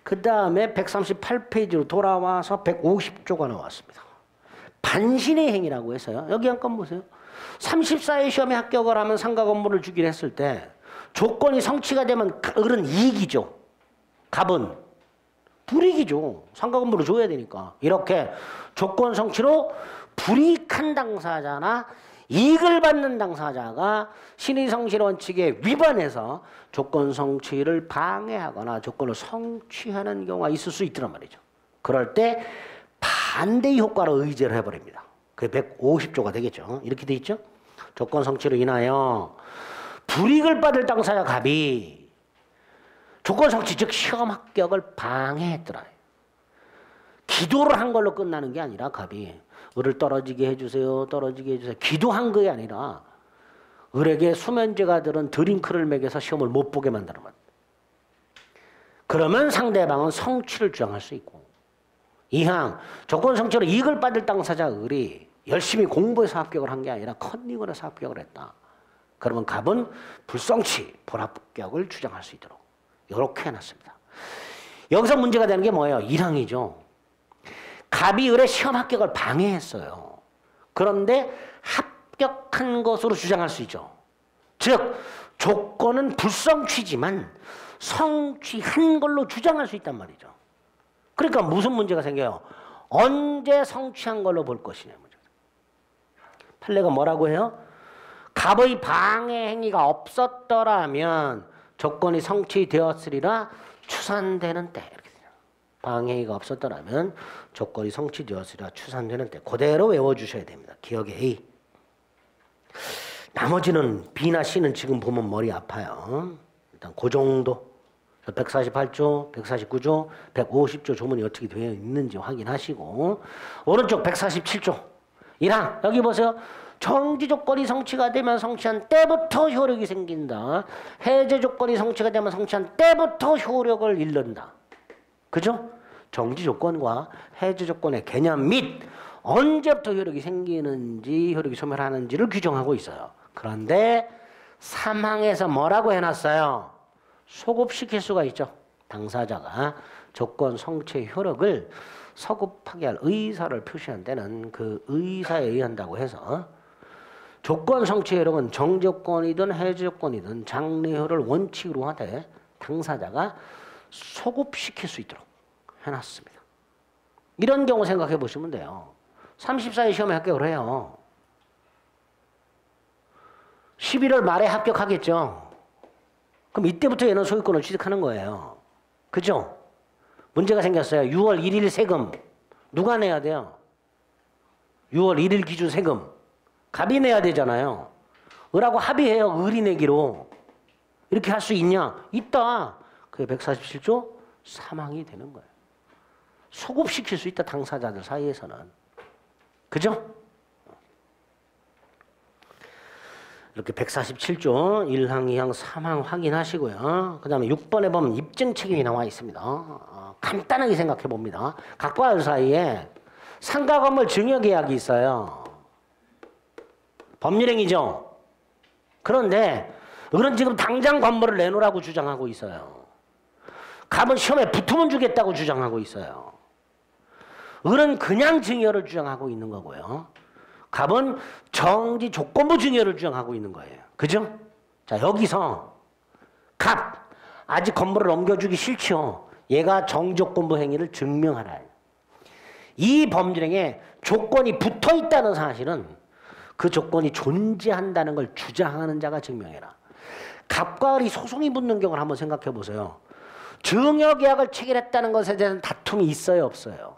[SPEAKER 1] 그 다음에 138페이지로 돌아와서 150조가 나왔습니다. 반신의 행위라고 해서요. 여기 한번 보세요. 34회 시험에 합격을 하면 상가 건물을 주기로 했을 때 조건이 성취가 되면 을은 이익이죠. 갑은 불이익이죠. 상가 건물을 줘야 되니까. 이렇게 조건 성취로 불이익한 당사자나 이익을 받는 당사자가 신의성실 원칙에 위반해서 조건 성취를 방해하거나 조건을 성취하는 경우가 있을 수 있더란 말이죠. 그럴 때 반대의 효과로 의제를 해버립니다. 그게 150조가 되겠죠. 이렇게 돼 있죠. 조건 성취로 인하여 불이익을 받을 당사자 갑이 조건 성취 즉 시험 합격을 방해했더라. 기도를 한 걸로 끝나는 게 아니라 갑이 을을 떨어지게 해주세요. 떨어지게 해주세요. 기도한 게 아니라 을에게 수면제가 들은 드링크를 먹여서 시험을 못 보게 만드는 것. 그러면 상대방은 성취를 주장할 수 있고 이항 조건 성취로 이익을 받을 당사자 을이 열심히 공부해서 합격을 한 게 아니라 컨닝을 해서 합격을 했다. 그러면 갑은 불성취, 불합격을 주장할 수 있도록 이렇게 해놨습니다. 여기서 문제가 되는 게 뭐예요? 1항이죠. 갑이 을의 시험 합격을 방해했어요. 그런데 합격한 것으로 주장할 수 있죠. 즉 조건은 불성취지만 성취한 걸로 주장할 수 있단 말이죠. 그러니까 무슨 문제가 생겨요? 언제 성취한 걸로 볼 것이냐 문제. 판례가 뭐라고 해요? 갑의 방해 행위가 없었더라면 조건이 성취되었으리라 추산되는 때. 방해가 없었더라면 조건이 성취되었으리라 추산되는 때. 그대로 외워주셔야 됩니다. 기억에 A. 나머지는 B나 C는 지금 보면 머리 아파요. 일단 그 정도. 148조, 149조, 150조 조문이 어떻게 되어 있는지 확인하시고 오른쪽 147조 1항 여기 보세요. 정지 조건이 성취가 되면 성취한 때부터 효력이 생긴다. 해제 조건이 성취가 되면 성취한 때부터 효력을 잃는다. 그죠? 정지 조건과 해제 조건의 개념 및 언제부터 효력이 생기는지 효력이 소멸하는지를 규정하고 있어요. 그런데 3항에서 뭐라고 해놨어요? 소급시킬 수가 있죠. 당사자가 조건 성취의 효력을 서급하게 할 의사를 표시한 때는 그 의사에 의한다고 해서 조건 성취의 효력은 정조건이든 해제조건이든 장래효를 원칙으로 하되 당사자가 소급시킬 수 있도록 해놨습니다. 이런 경우 생각해 보시면 돼요. 34회 시험에 합격을 해요. 11월 말에 합격하겠죠. 그럼 이때부터 얘는 소유권을 취득하는 거예요. 그죠? 문제가 생겼어요. 6월 1일 세금 누가 내야 돼요? 6월 1일 기준 세금 갑이 내야 되잖아요. 을하고 합의해요. 을이 내기로. 이렇게 할 수 있냐? 있다. 그게 147조 3항이 되는 거예요. 소급시킬 수 있다. 당사자들 사이에서는. 그죠? 이렇게 147조 1항, 2항, 3항 확인하시고요. 그 다음에 6번에 보면 입증 책임이 나와 있습니다. 간단하게 생각해 봅니다. 각과 을 사이에 상가 건물 증여 계약이 있어요. 법률행위죠. 그런데 을은 지금 당장 건물을 내놓으라고 주장하고 있어요. 갑은 시험에 붙으면 주겠다고 주장하고 있어요. 을은 그냥 증여를 주장하고 있는 거고요. 갑은 정지 조건부 증여를 주장하고 있는 거예요. 그죠? 자, 여기서 갑, 아직 건물을 넘겨주기 싫죠. 얘가 정지조건부 행위를 증명하라. 이 범죄행위에 조건이 붙어 있다는 사실은 그 조건이 존재한다는 걸 주장하는 자가 증명해라. 갑과 을이 소송이 붙는 경우를 한번 생각해 보세요. 증여계약을 체결했다는 것에 대해서는 다툼이 있어요, 없어요?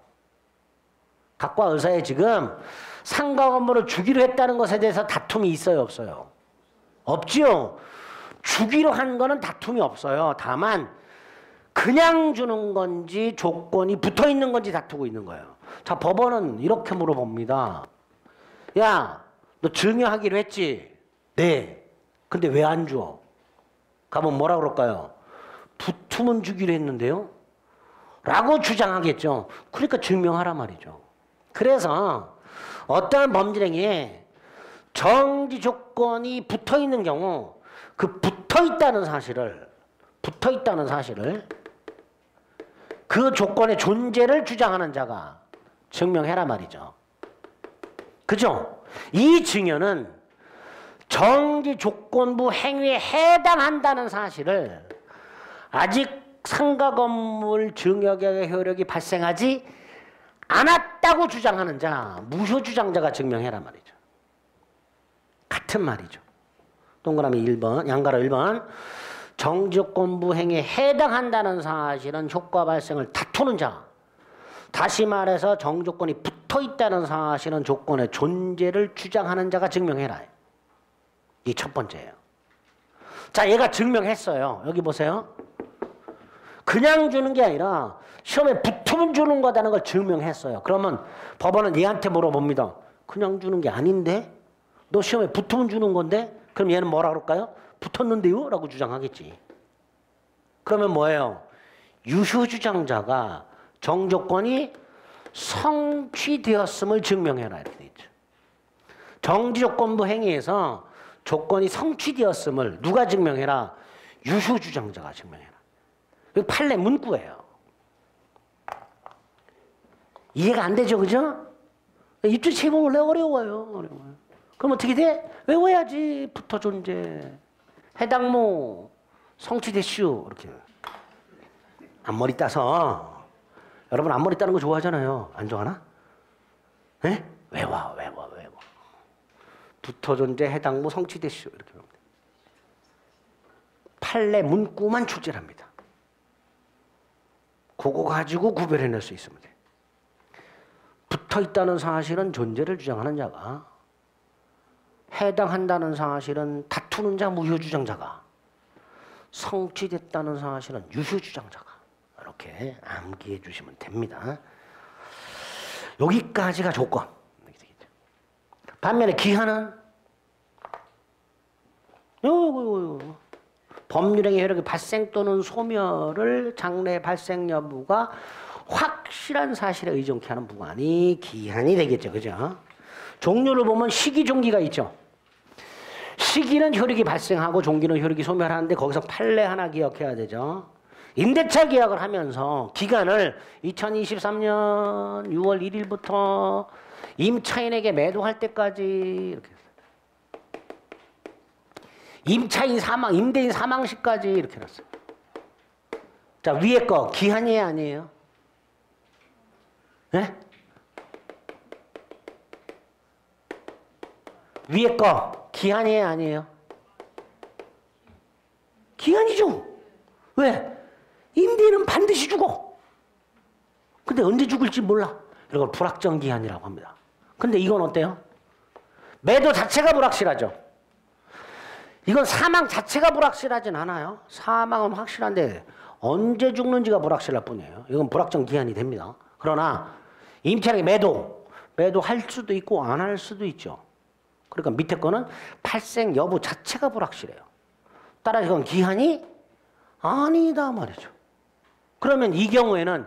[SPEAKER 1] 갑과 을 사이에 지금 상가 건물을 주기로 했다는 것에 대해서 다툼이 있어요, 없어요? 없지요. 주기로 한 거는 다툼이 없어요. 다만 그냥 주는 건지 조건이 붙어 있는 건지 다투고 있는 거예요. 자, 법원은 이렇게 물어봅니다. 야, 너 증여하기로 했지? 네. 근데 왜 안 줘? 가면 뭐라 그럴까요? 붙으면 주기로 했는데요? 라고 주장하겠죠. 그러니까 증명하라 말이죠. 그래서 어떠한 범죄행위에 정지 조건이 붙어 있는 경우 그 붙어 있다는 사실을 그 조건의 존재를 주장하는 자가 증명해라 말이죠. 그죠? 이 증여는 정지 조건부 행위에 해당한다는 사실을 아직 상가 건물 증여계약의 효력이 발생하지 않았다고 주장하는 자, 무효 주장자가 증명해라 말이죠. 같은 말이죠. 동그라미 1번, 양가로 1번. 정지조건부 행위에 해당한다는 사실은 효과 발생을 다투는 자. 다시 말해서 정조건이 붙어 있다는 사실은 조건의 존재를 주장하는 자가 증명해라. 이 첫 번째예요. 자, 얘가 증명했어요. 여기 보세요. 그냥 주는 게 아니라 시험에 붙으면 주는 거다는 걸 증명했어요. 그러면 법원은 얘한테 물어봅니다. 그냥 주는 게 아닌데? 너 시험에 붙으면 주는 건데? 그럼 얘는 뭐라 그럴까요? 붙었는데요? 라고 주장하겠지. 그러면 뭐예요? 유효 주장자가 정조건이 성취되었음을 증명해라 이렇게 돼 있죠. 정지조건부 행위에서 조건이 성취되었음을 누가 증명해라? 유효 주장자가 증명해라. 이거 판례 문구예요. 이해가 안 되죠, 그죠? 입주 제목 원래 어려워요. 그럼 어떻게 돼? 외워야지. 붙어 존재. 해당모 성취됐슈. 이렇게. 앞머리 따서. 여러분 앞머리 따는 거 좋아하잖아요. 안 좋아하나? 네? 외워. 붙어 존재 해당모 성취됐슈. 이렇게 합니다. 판례 문구만 출제합니다. 그거 가지고 구별해낼 수 있습니다. 붙어 있다는 사실은 존재를 주장하는 자가, 해당한다는 사실은 다투는 자, 무효 주장자가, 성취됐다는 사실은 유효 주장자가, 이렇게 암기해 주시면 됩니다. 여기까지가 조건. 반면에 기한은 법률행위 효력의 발생 또는 소멸을 장래 발생 여부가 확실한 사실에 의존케 하는 부관이 기한이 되겠죠. 그죠? 종류를 보면 시기, 종기가 있죠. 시기는 효력이 발생하고 종기는 효력이 소멸하는데 거기서 판례 하나 기억해야 되죠. 임대차 계약을 하면서 기간을 2023년 6월 1일부터 임차인에게 매도할 때까지 이렇게 했어요. 임차인 사망, 임대인 사망 시까지 이렇게 해놨어요. 자, 위에 거 기한이에요, 아니에요? 네? 위에 거 기한이에요, 아니에요? 기한이죠. 왜? 임대인은 반드시 죽어. 근데 언제 죽을지 몰라. 이걸 불확정 기한이라고 합니다. 근데 이건 어때요? 매도 자체가 불확실하죠. 이건 사망 자체가 불확실하진 않아요. 사망은 확실한데 언제 죽는지가 불확실할 뿐이에요. 이건 불확정 기한이 됩니다. 그러나 임차인에게 매도할 수도 있고 안 할 수도 있죠. 그러니까 밑에 거는 발생 여부 자체가 불확실해요. 따라서 이건 기한이 아니다 말이죠. 그러면 이 경우에는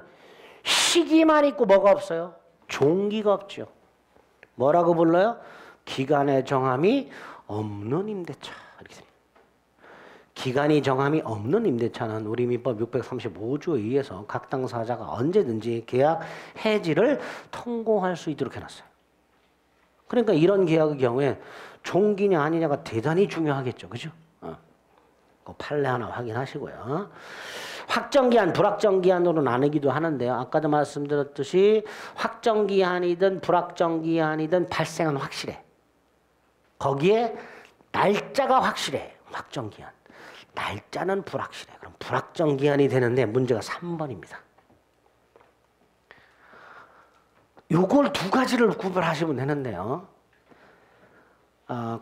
[SPEAKER 1] 시기만 있고 뭐가 없어요? 종기가 없죠. 뭐라고 불러요? 기간의 정함이 없는 임대차. 이렇게 됩니다. 기간이 정함이 없는 임대차는 우리 민법 635조에 의해서 각 당사자가 언제든지 계약 해지를 통고할 수 있도록 해놨어요. 그러니까 이런 계약의 경우에 종기냐 아니냐가 대단히 중요하겠죠. 그죠? 그 판례 하나 확인하시고요. 확정기한, 불확정기한으로 나누기도 하는데요. 아까도 말씀드렸듯이 확정기한이든 불확정기한이든 발생은 확실해. 거기에 날짜가 확실해. 확정기한. 날짜는 불확실해. 그럼 불확정기한이 되는데 문제가 3번입니다. 요걸 두 가지를 구별하시면 되는데요.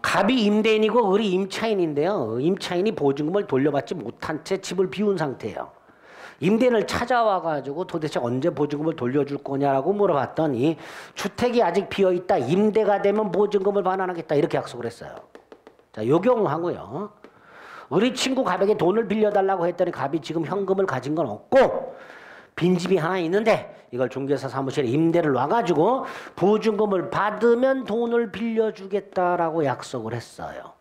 [SPEAKER 1] 갑이 임대인이고 을이 임차인인데요. 임차인이 보증금을 돌려받지 못한 채 집을 비운 상태예요. 임대인을 찾아와가지고 도대체 언제 보증금을 돌려줄 거냐라고 물어봤더니 주택이 아직 비어있다. 임대가 되면 보증금을 반환하겠다. 이렇게 약속을 했어요. 자, 요 경우 하고요. 우리 친구 갑에게 돈을 빌려달라고 했더니 갑이 지금 현금을 가진 건 없고 빈집이 하나 있는데 이걸 중개사 사무실에 임대를 놔가지고 보증금을 받으면 돈을 빌려주겠다라고 약속을 했어요.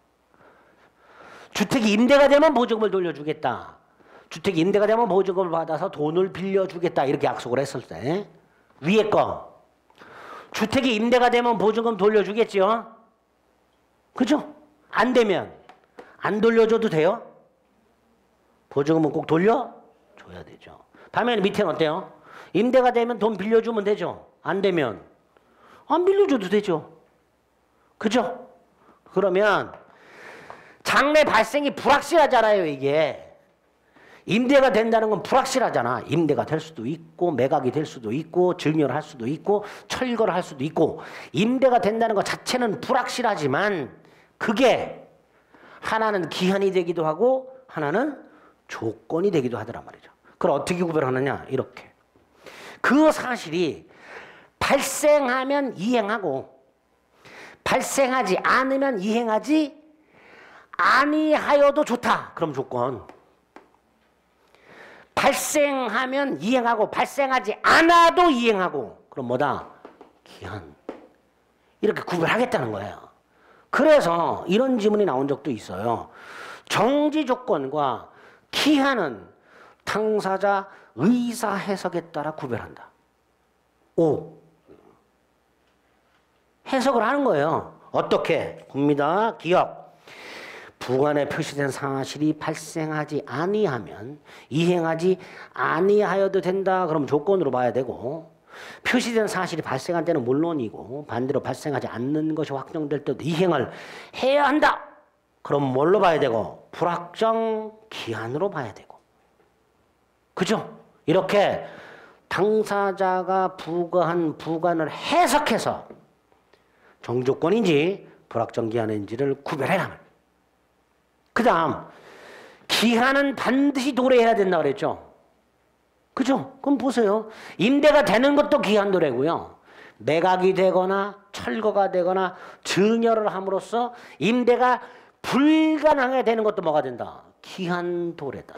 [SPEAKER 1] 주택이 임대가 되면 보증금을 돌려주겠다. 주택이 임대가 되면 보증금을 받아서 돈을 빌려주겠다. 이렇게 약속을 했을 때 위에 거 주택이 임대가 되면 보증금 돌려주겠죠. 그죠? 안 되면 안 돌려줘도 돼요? 보증금은 꼭 돌려줘야 되죠. 반면에 밑에는 어때요? 임대가 되면 돈 빌려주면 되죠. 안 되면 안 빌려줘도 되죠. 그죠? 그러면 장래 발생이 불확실하잖아요. 이게 임대가 된다는 건 불확실하잖아. 임대가 될 수도 있고 매각이 될 수도 있고 증여를 할 수도 있고 철거를 할 수도 있고 임대가 된다는 것 자체는 불확실하지만 그게 하나는 기한이 되기도 하고 하나는 조건이 되기도 하더란 말이죠. 그걸 어떻게 구별하느냐? 이렇게. 그 사실이 발생하면 이행하고 발생하지 않으면 이행하지 아니하여도 좋다. 그럼 조건. 발생하면 이행하고 발생하지 않아도 이행하고 그럼 뭐다? 기한. 이렇게 구별하겠다는 거예요. 그래서 이런 지문이 나온 적도 있어요. 정지 조건과 기한은 당사자 의사 해석에 따라 구별한다. 오. 해석을 하는 거예요. 어떻게? 봅니다. 기억. 부관에 표시된 사실이 발생하지 아니하면 이행하지 아니하여도 된다. 그럼 조건으로 봐야 되고 표시된 사실이 발생한 때는 물론이고 반대로 발생하지 않는 것이 확정될 때도 이행을 해야 한다. 그럼 뭘로 봐야 되고 불확정 기한으로 봐야 되고 그죠? 이렇게 당사자가 부과한 부관을 해석해서 정조건인지 불확정기한인지를 구별해라. 그 다음 기한은 반드시 도래해야 된다 그랬죠? 그죠? 그럼 보세요. 임대가 되는 것도 기한 도래고요. 매각이 되거나 철거가 되거나 증여를 함으로써 임대가 불가능하게 되는 것도 뭐가 된다? 기한 도래다.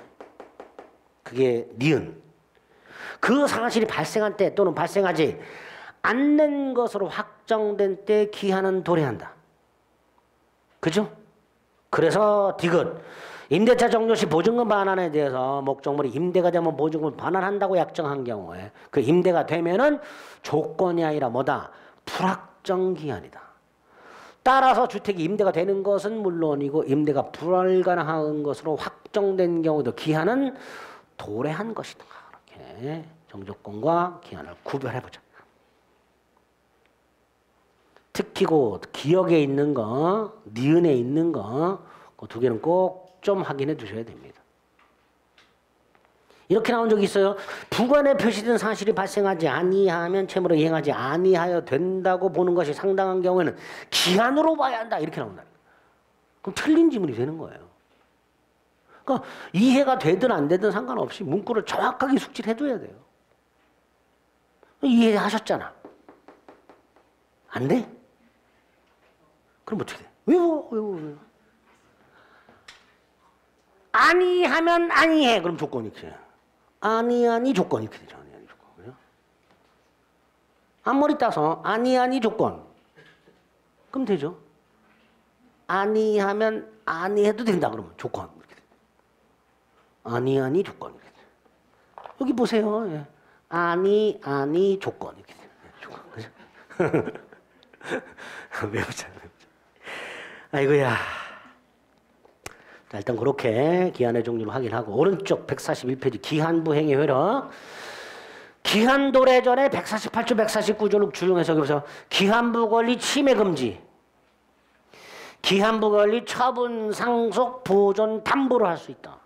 [SPEAKER 1] 그게 니은. 그 사실이 발생한 때 또는 발생하지 않는 것으로 확정된 때 기한은 도래한다. 그죠? 그래서 디귿. 임대차 종료 시 보증금 반환에 대해서 목적물이 임대가 되면 보증금을 반환한다고 약정한 경우에 그 임대가 되면은 조건이 아니라 뭐다? 불확정기한이다. 따라서 주택이 임대가 되는 것은 물론이고 임대가 불가능한 것으로 확정된 경우도 기한은 도래한 것이다. 이렇게 정조건과 기한을 구별해보자. 특히 그 기억에 있는 거, 니은에 있는 거, 그 두 개는 꼭 좀 확인해 두셔야 됩니다. 이렇게 나온 적이 있어요. 부관에 표시된 사실이 발생하지 아니하면 채무로 이행하지 아니하여 된다고 보는 것이 상당한 경우에는 기한으로 봐야 한다. 이렇게 나온다. 그럼 틀린 지문이 되는 거예요. 그러니까 이해가 되든 안 되든 상관없이 문구를 정확하게 숙지를 해둬야 돼요. 이해하셨잖아. 안 돼? 그럼 어떻게 돼? 외워. 아니하면 아니해. 그럼 조건이 이렇게. 아니 조건 이렇게 되죠. 아니 조건. 그죠? 앞머리 따서 아니 조건. 그럼 되죠. 아니하면 아니해도 된다. 그러면 조건. 이렇게 아니 조건. 이렇게 여기 보세요. 예. 아니 조건. 이렇게 조건. 그죠? 외우자. 아이고야. 일단 그렇게 기한의 종류를 확인하고 오른쪽 141페이지 기한부 행위 효력. 기한 도래 전에 148조, 149조를 준용해서 그래서 기한부 권리 침해 금지, 기한부 권리 처분, 상속, 보존, 담보를 할 수 있다.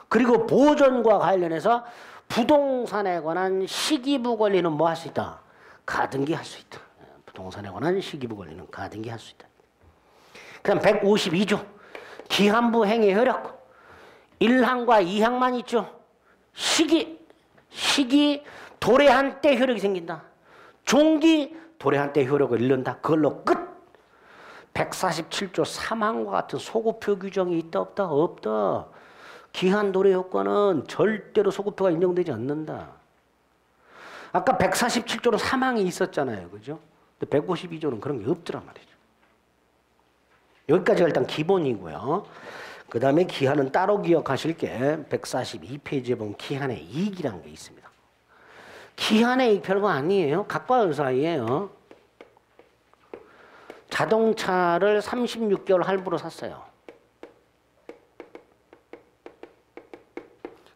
[SPEAKER 1] 그리고 보존과 관련해서 부동산에 관한 시기부 권리는 뭐 할 수 있다? 가등기 할 수 있다. 부동산에 관한 시기부 권리는 가등기 할 수 있다. 그다음 152조 기한부 행위 효력. 1항과 2항만 있죠. 시기 도래한 때 효력이 생긴다. 종기 도래한 때 효력을 잃는다. 그걸로 끝. 147조 3항과 같은 소급표 규정이 있다 없다? 없다. 기한 도래 효과는 절대로 소급표가 인정되지 않는다. 아까 147조로 3항이 있었잖아요. 그죠? 근데 152조는 그런 게 없더란 말이죠. 여기까지가 일단 기본이고요. 그 다음에 기한은 따로 기억하실 게 142페이지에 보면 기한의 이익이라는 게 있습니다. 기한의 이익 별거 아니에요. 각과 의사이에요. 자동차를 36개월 할부로 샀어요.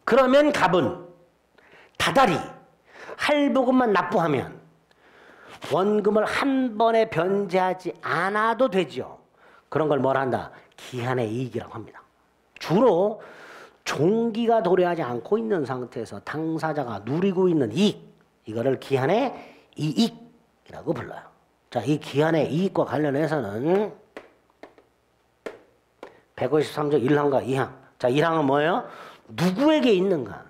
[SPEAKER 1] 그러면 갑은 다달이 할부금만 납부하면 원금을 한 번에 변제하지 않아도 되죠. 그런 걸 뭐라 한다? 기한의 이익이라고 합니다. 주로 종기가 도래하지 않고 있는 상태에서 당사자가 누리고 있는 이익, 이거를 기한의 이익이라고 불러요. 자, 이 기한의 이익과 관련해서는 153조 1항과 2항. 자, 1항은 뭐예요? 누구에게 있는가?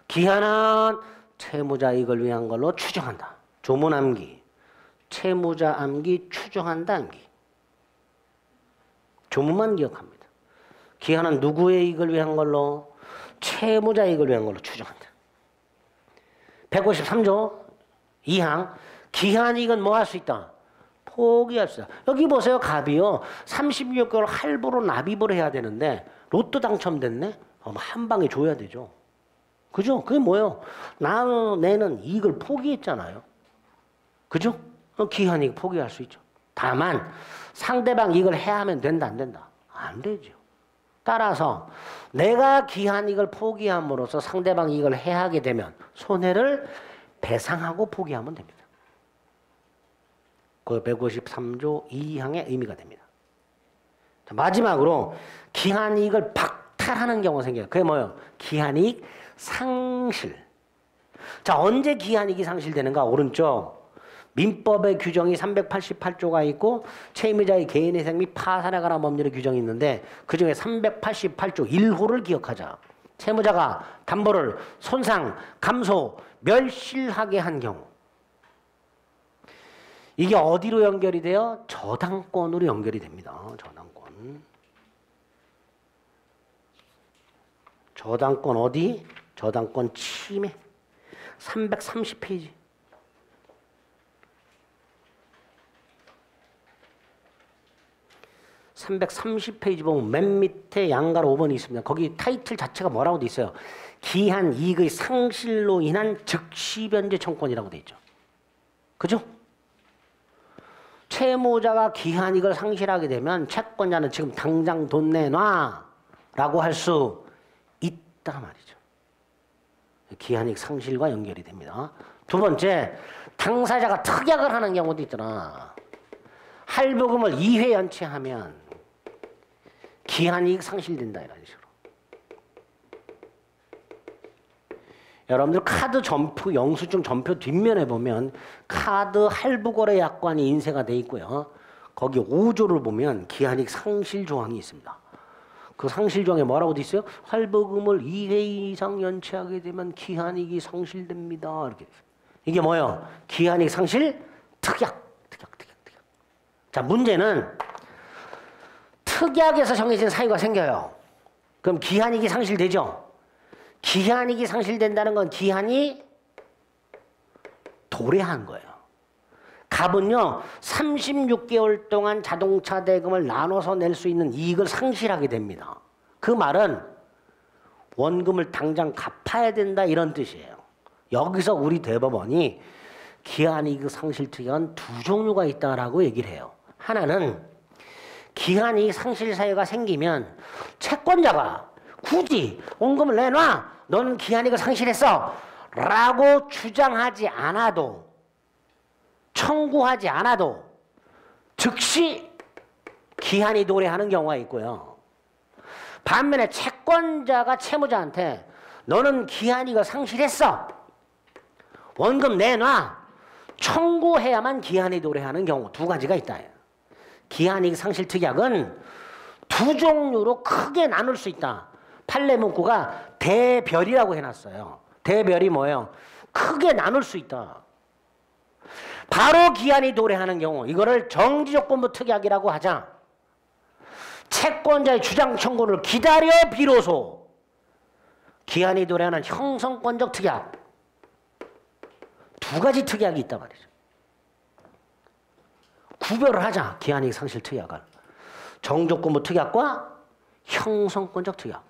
[SPEAKER 1] 기한은 채무자 이익을 위한 걸로 추정한다. 조문 암기. 채무자 암기 추정한다 암기. 조문만 기억합니다. 기한은 누구의 이익을 위한 걸로? 채무자 이익을 위한 걸로 추정한다. 153조 2항. 기한 이익은 뭐 할 수 있다? 포기할 수 있다. 여기 보세요. 갑이요. 36개월 할부로 납입을 해야 되는데 로또 당첨됐네? 한 방에 줘야 되죠. 그죠? 그게 뭐예요? 내는 이익을 포기했잖아요. 그죠? 기한 이익 포기할 수 있죠. 다만 상대방 이익을 해하면 된다 안 된다? 안 되죠. 따라서 내가 기한 이익을 포기함으로써 상대방 이익을 해하게 되면 손해를 배상하고 포기하면 됩니다. 그 153조 2항의 의미가 됩니다. 자, 마지막으로 기한 이익을 박탈하는 경우가 생겨요. 그게 뭐예요? 기한 이익 상실. 자, 언제 기한 이익이 상실되는가? 오른쪽 민법의 규정이 388조가 있고 채무자의 개인회생 및 파산에 관한 법률의 규정이 있는데 그중에 388조 1호를 기억하자. 채무자가 담보를 손상, 감소, 멸실하게 한 경우 이게 어디로 연결이 돼요? 저당권으로 연결이 됩니다. 저당권. 저당권 어디? 저당권 침해. 330페이지. 330페이지 보면 맨 밑에 양가로 5번이 있습니다. 거기 타이틀 자체가 뭐라고 돼 있어요? 기한 이익의 상실로 인한 즉시 변제 청구권이라고 돼 있죠. 그죠? 채무자가 기한 이익을 상실하게 되면 채권자는 지금 당장 돈 내놔 라고 할 수 있다 말이죠. 기한 이익 상실과 연결이 됩니다. 두 번째, 당사자가 특약을 하는 경우도 있더라. 할부금을 2회 연체하면 기한 이익 상실된다 이런 식으로. 여러분들 카드 점포 영수증 전표 뒷면에 보면 카드 할부거래 약관이 인쇄가 돼 있고요. 거기 5조를 보면 기한 이익 상실 조항이 있습니다. 그 상실 조항에 뭐라고 돼 있어요? 할부금을 2회 이상 연체하게 되면 기한 이익이 상실됩니다. 이렇게. 이게 뭐예요? 기한 이익 상실 특약. 자, 문제는 특약에서 정해진 사유가 생겨요. 그럼 기한이익이 상실되죠? 기한이익이 상실된다는 건 기한이 도래한 거예요. 갑은요, 36개월 동안 자동차 대금을 나눠서 낼 수 있는 이익을 상실하게 됩니다. 그 말은 원금을 당장 갚아야 된다 이런 뜻이에요. 여기서 우리 대법원이 기한이익 상실 특약은 두 종류가 있다라고 얘기를 해요. 하나는 기한이익 상실 사유가 생기면 채권자가 굳이 원금을 내놔. 너는 기한이익을 상실했어. 라고 주장하지 않아도, 청구하지 않아도 즉시 기한이 도래하는 경우가 있고요. 반면에 채권자가 채무자한테 너는 기한이익을 상실했어. 원금 내놔. 청구해야만 기한이 도래하는 경우 두 가지가 있다. 기한이익 상실 특약은 두 종류로 크게 나눌 수 있다. 판례 문구가 대별이라고 해놨어요. 대별이 뭐예요? 크게 나눌 수 있다. 바로 기한이 도래하는 경우, 이거를 정지조건부 특약이라고 하자. 채권자의 주장 청구를 기다려 비로소 기한이 도래하는 형성권적 특약. 두 가지 특약이 있단 말이죠. 구별을 하자. 기한이익 상실 특약을. 정조건부 특약과 형성권적 특약.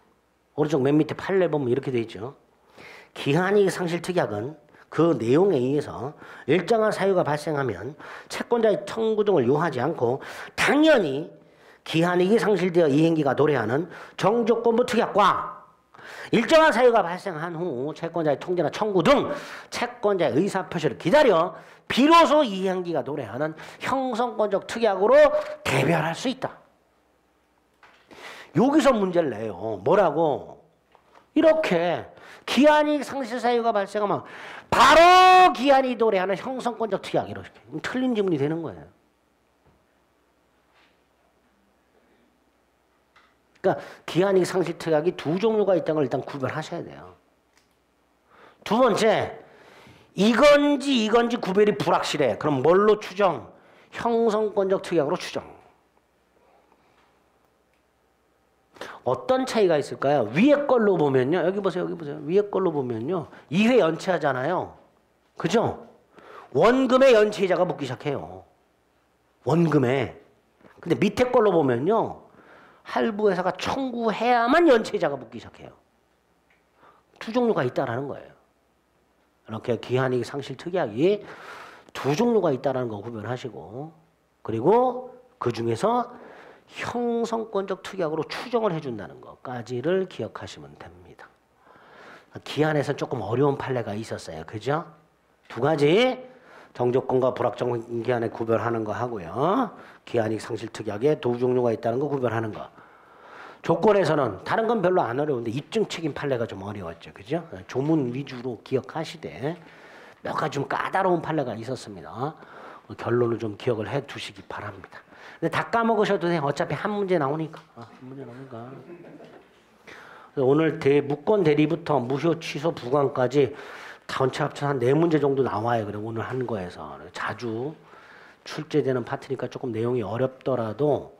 [SPEAKER 1] 오른쪽 맨 밑에 판례 보면 이렇게 되어 있죠. 기한이익 상실 특약은 그 내용에 의해서 일정한 사유가 발생하면 채권자의 청구 등을 요하지 않고 당연히 기한이익이 상실되어 이행기가 도래하는 정조건부 특약과 일정한 사유가 발생한 후 채권자의 통지나 청구 등 채권자의 의사표시를 기다려 비로소 이행기가 도래하는 형성권적 특약으로 대별할 수 있다. 여기서 문제를 내요. 뭐라고? 이렇게 기한이익 상실 사유가 발생하면 바로 기한이 도래하는 형성권적 특약. 이렇게 틀린 질문이 되는 거예요. 그러니까 기한이익 상실 특약이 두 종류가 있다는 걸 일단 구별하셔야 돼요. 두 번째, 이건지 구별이 불확실해. 그럼 뭘로 추정? 형성권적 특약으로 추정. 어떤 차이가 있을까요? 위에 걸로 보면요. 여기 보세요. 여기 보세요. 위에 걸로 보면요. 2회 연체하잖아요. 그죠? 원금에 연체이자가 붙기 시작해요. 원금에. 근데 밑에 걸로 보면요. 할부회사가 청구해야만 연체이자가 붙기 시작해요. 두 종류가 있다라는 거예요. 이렇게 기한이익 상실 특약이 두 종류가 있다라는 거 구별하시고, 그리고 그 중에서 형성권적 특약으로 추정을 해준다는 것까지를 기억하시면 됩니다. 기한에서 조금 어려운 판례가 있었어요. 그죠? 두 가지 정조건과 불확정 기한에 구별하는 거 하고요. 기한이익 상실 특약에 두 종류가 있다는 거 구별하는 거. 조건에서는 다른 건 별로 안 어려운데 입증 책임 판례가 좀 어려웠죠. 그죠? 조문 위주로 기억하시되 몇 가지 좀 까다로운 판례가 있었습니다. 결론을 좀 기억을 해 두시기 바랍니다. 근데 다 까먹으셔도 돼. 어차피 한 문제 나오니까. 한 문제 나오니까. 오늘 무권 대리부터 무효 취소 부관까지 전체 합쳐서 한 4문제 정도 나와요. 그래 오늘 한 거에서. 자주 출제되는 파트니까 조금 내용이 어렵더라도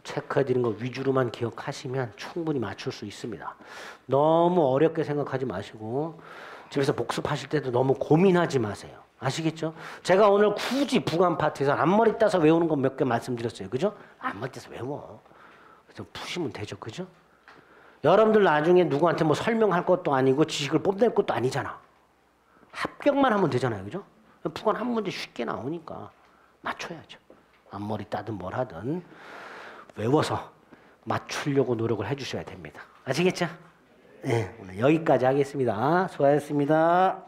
[SPEAKER 1] 체크해드린 거 위주로만 기억하시면 충분히 맞출 수 있습니다. 너무 어렵게 생각하지 마시고 집에서 복습하실 때도 너무 고민하지 마세요. 아시겠죠? 제가 오늘 굳이 부관 파트에서 앞머리 따서 외우는 거 몇 개 말씀드렸어요. 그죠? 앞머리 따서 외워. 그래서 푸시면 되죠. 그죠? 여러분들 나중에 누구한테 뭐 설명할 것도 아니고 지식을 뽐낼 것도 아니잖아. 합격만 하면 되잖아요. 그죠? 부관 한 문제 쉽게 나오니까 맞춰야죠. 앞머리 따든 뭘 하든 외워서 맞추려고 노력을 해주셔야 됩니다. 아시겠죠? 네, 오늘 여기까지 하겠습니다. 수고하셨습니다.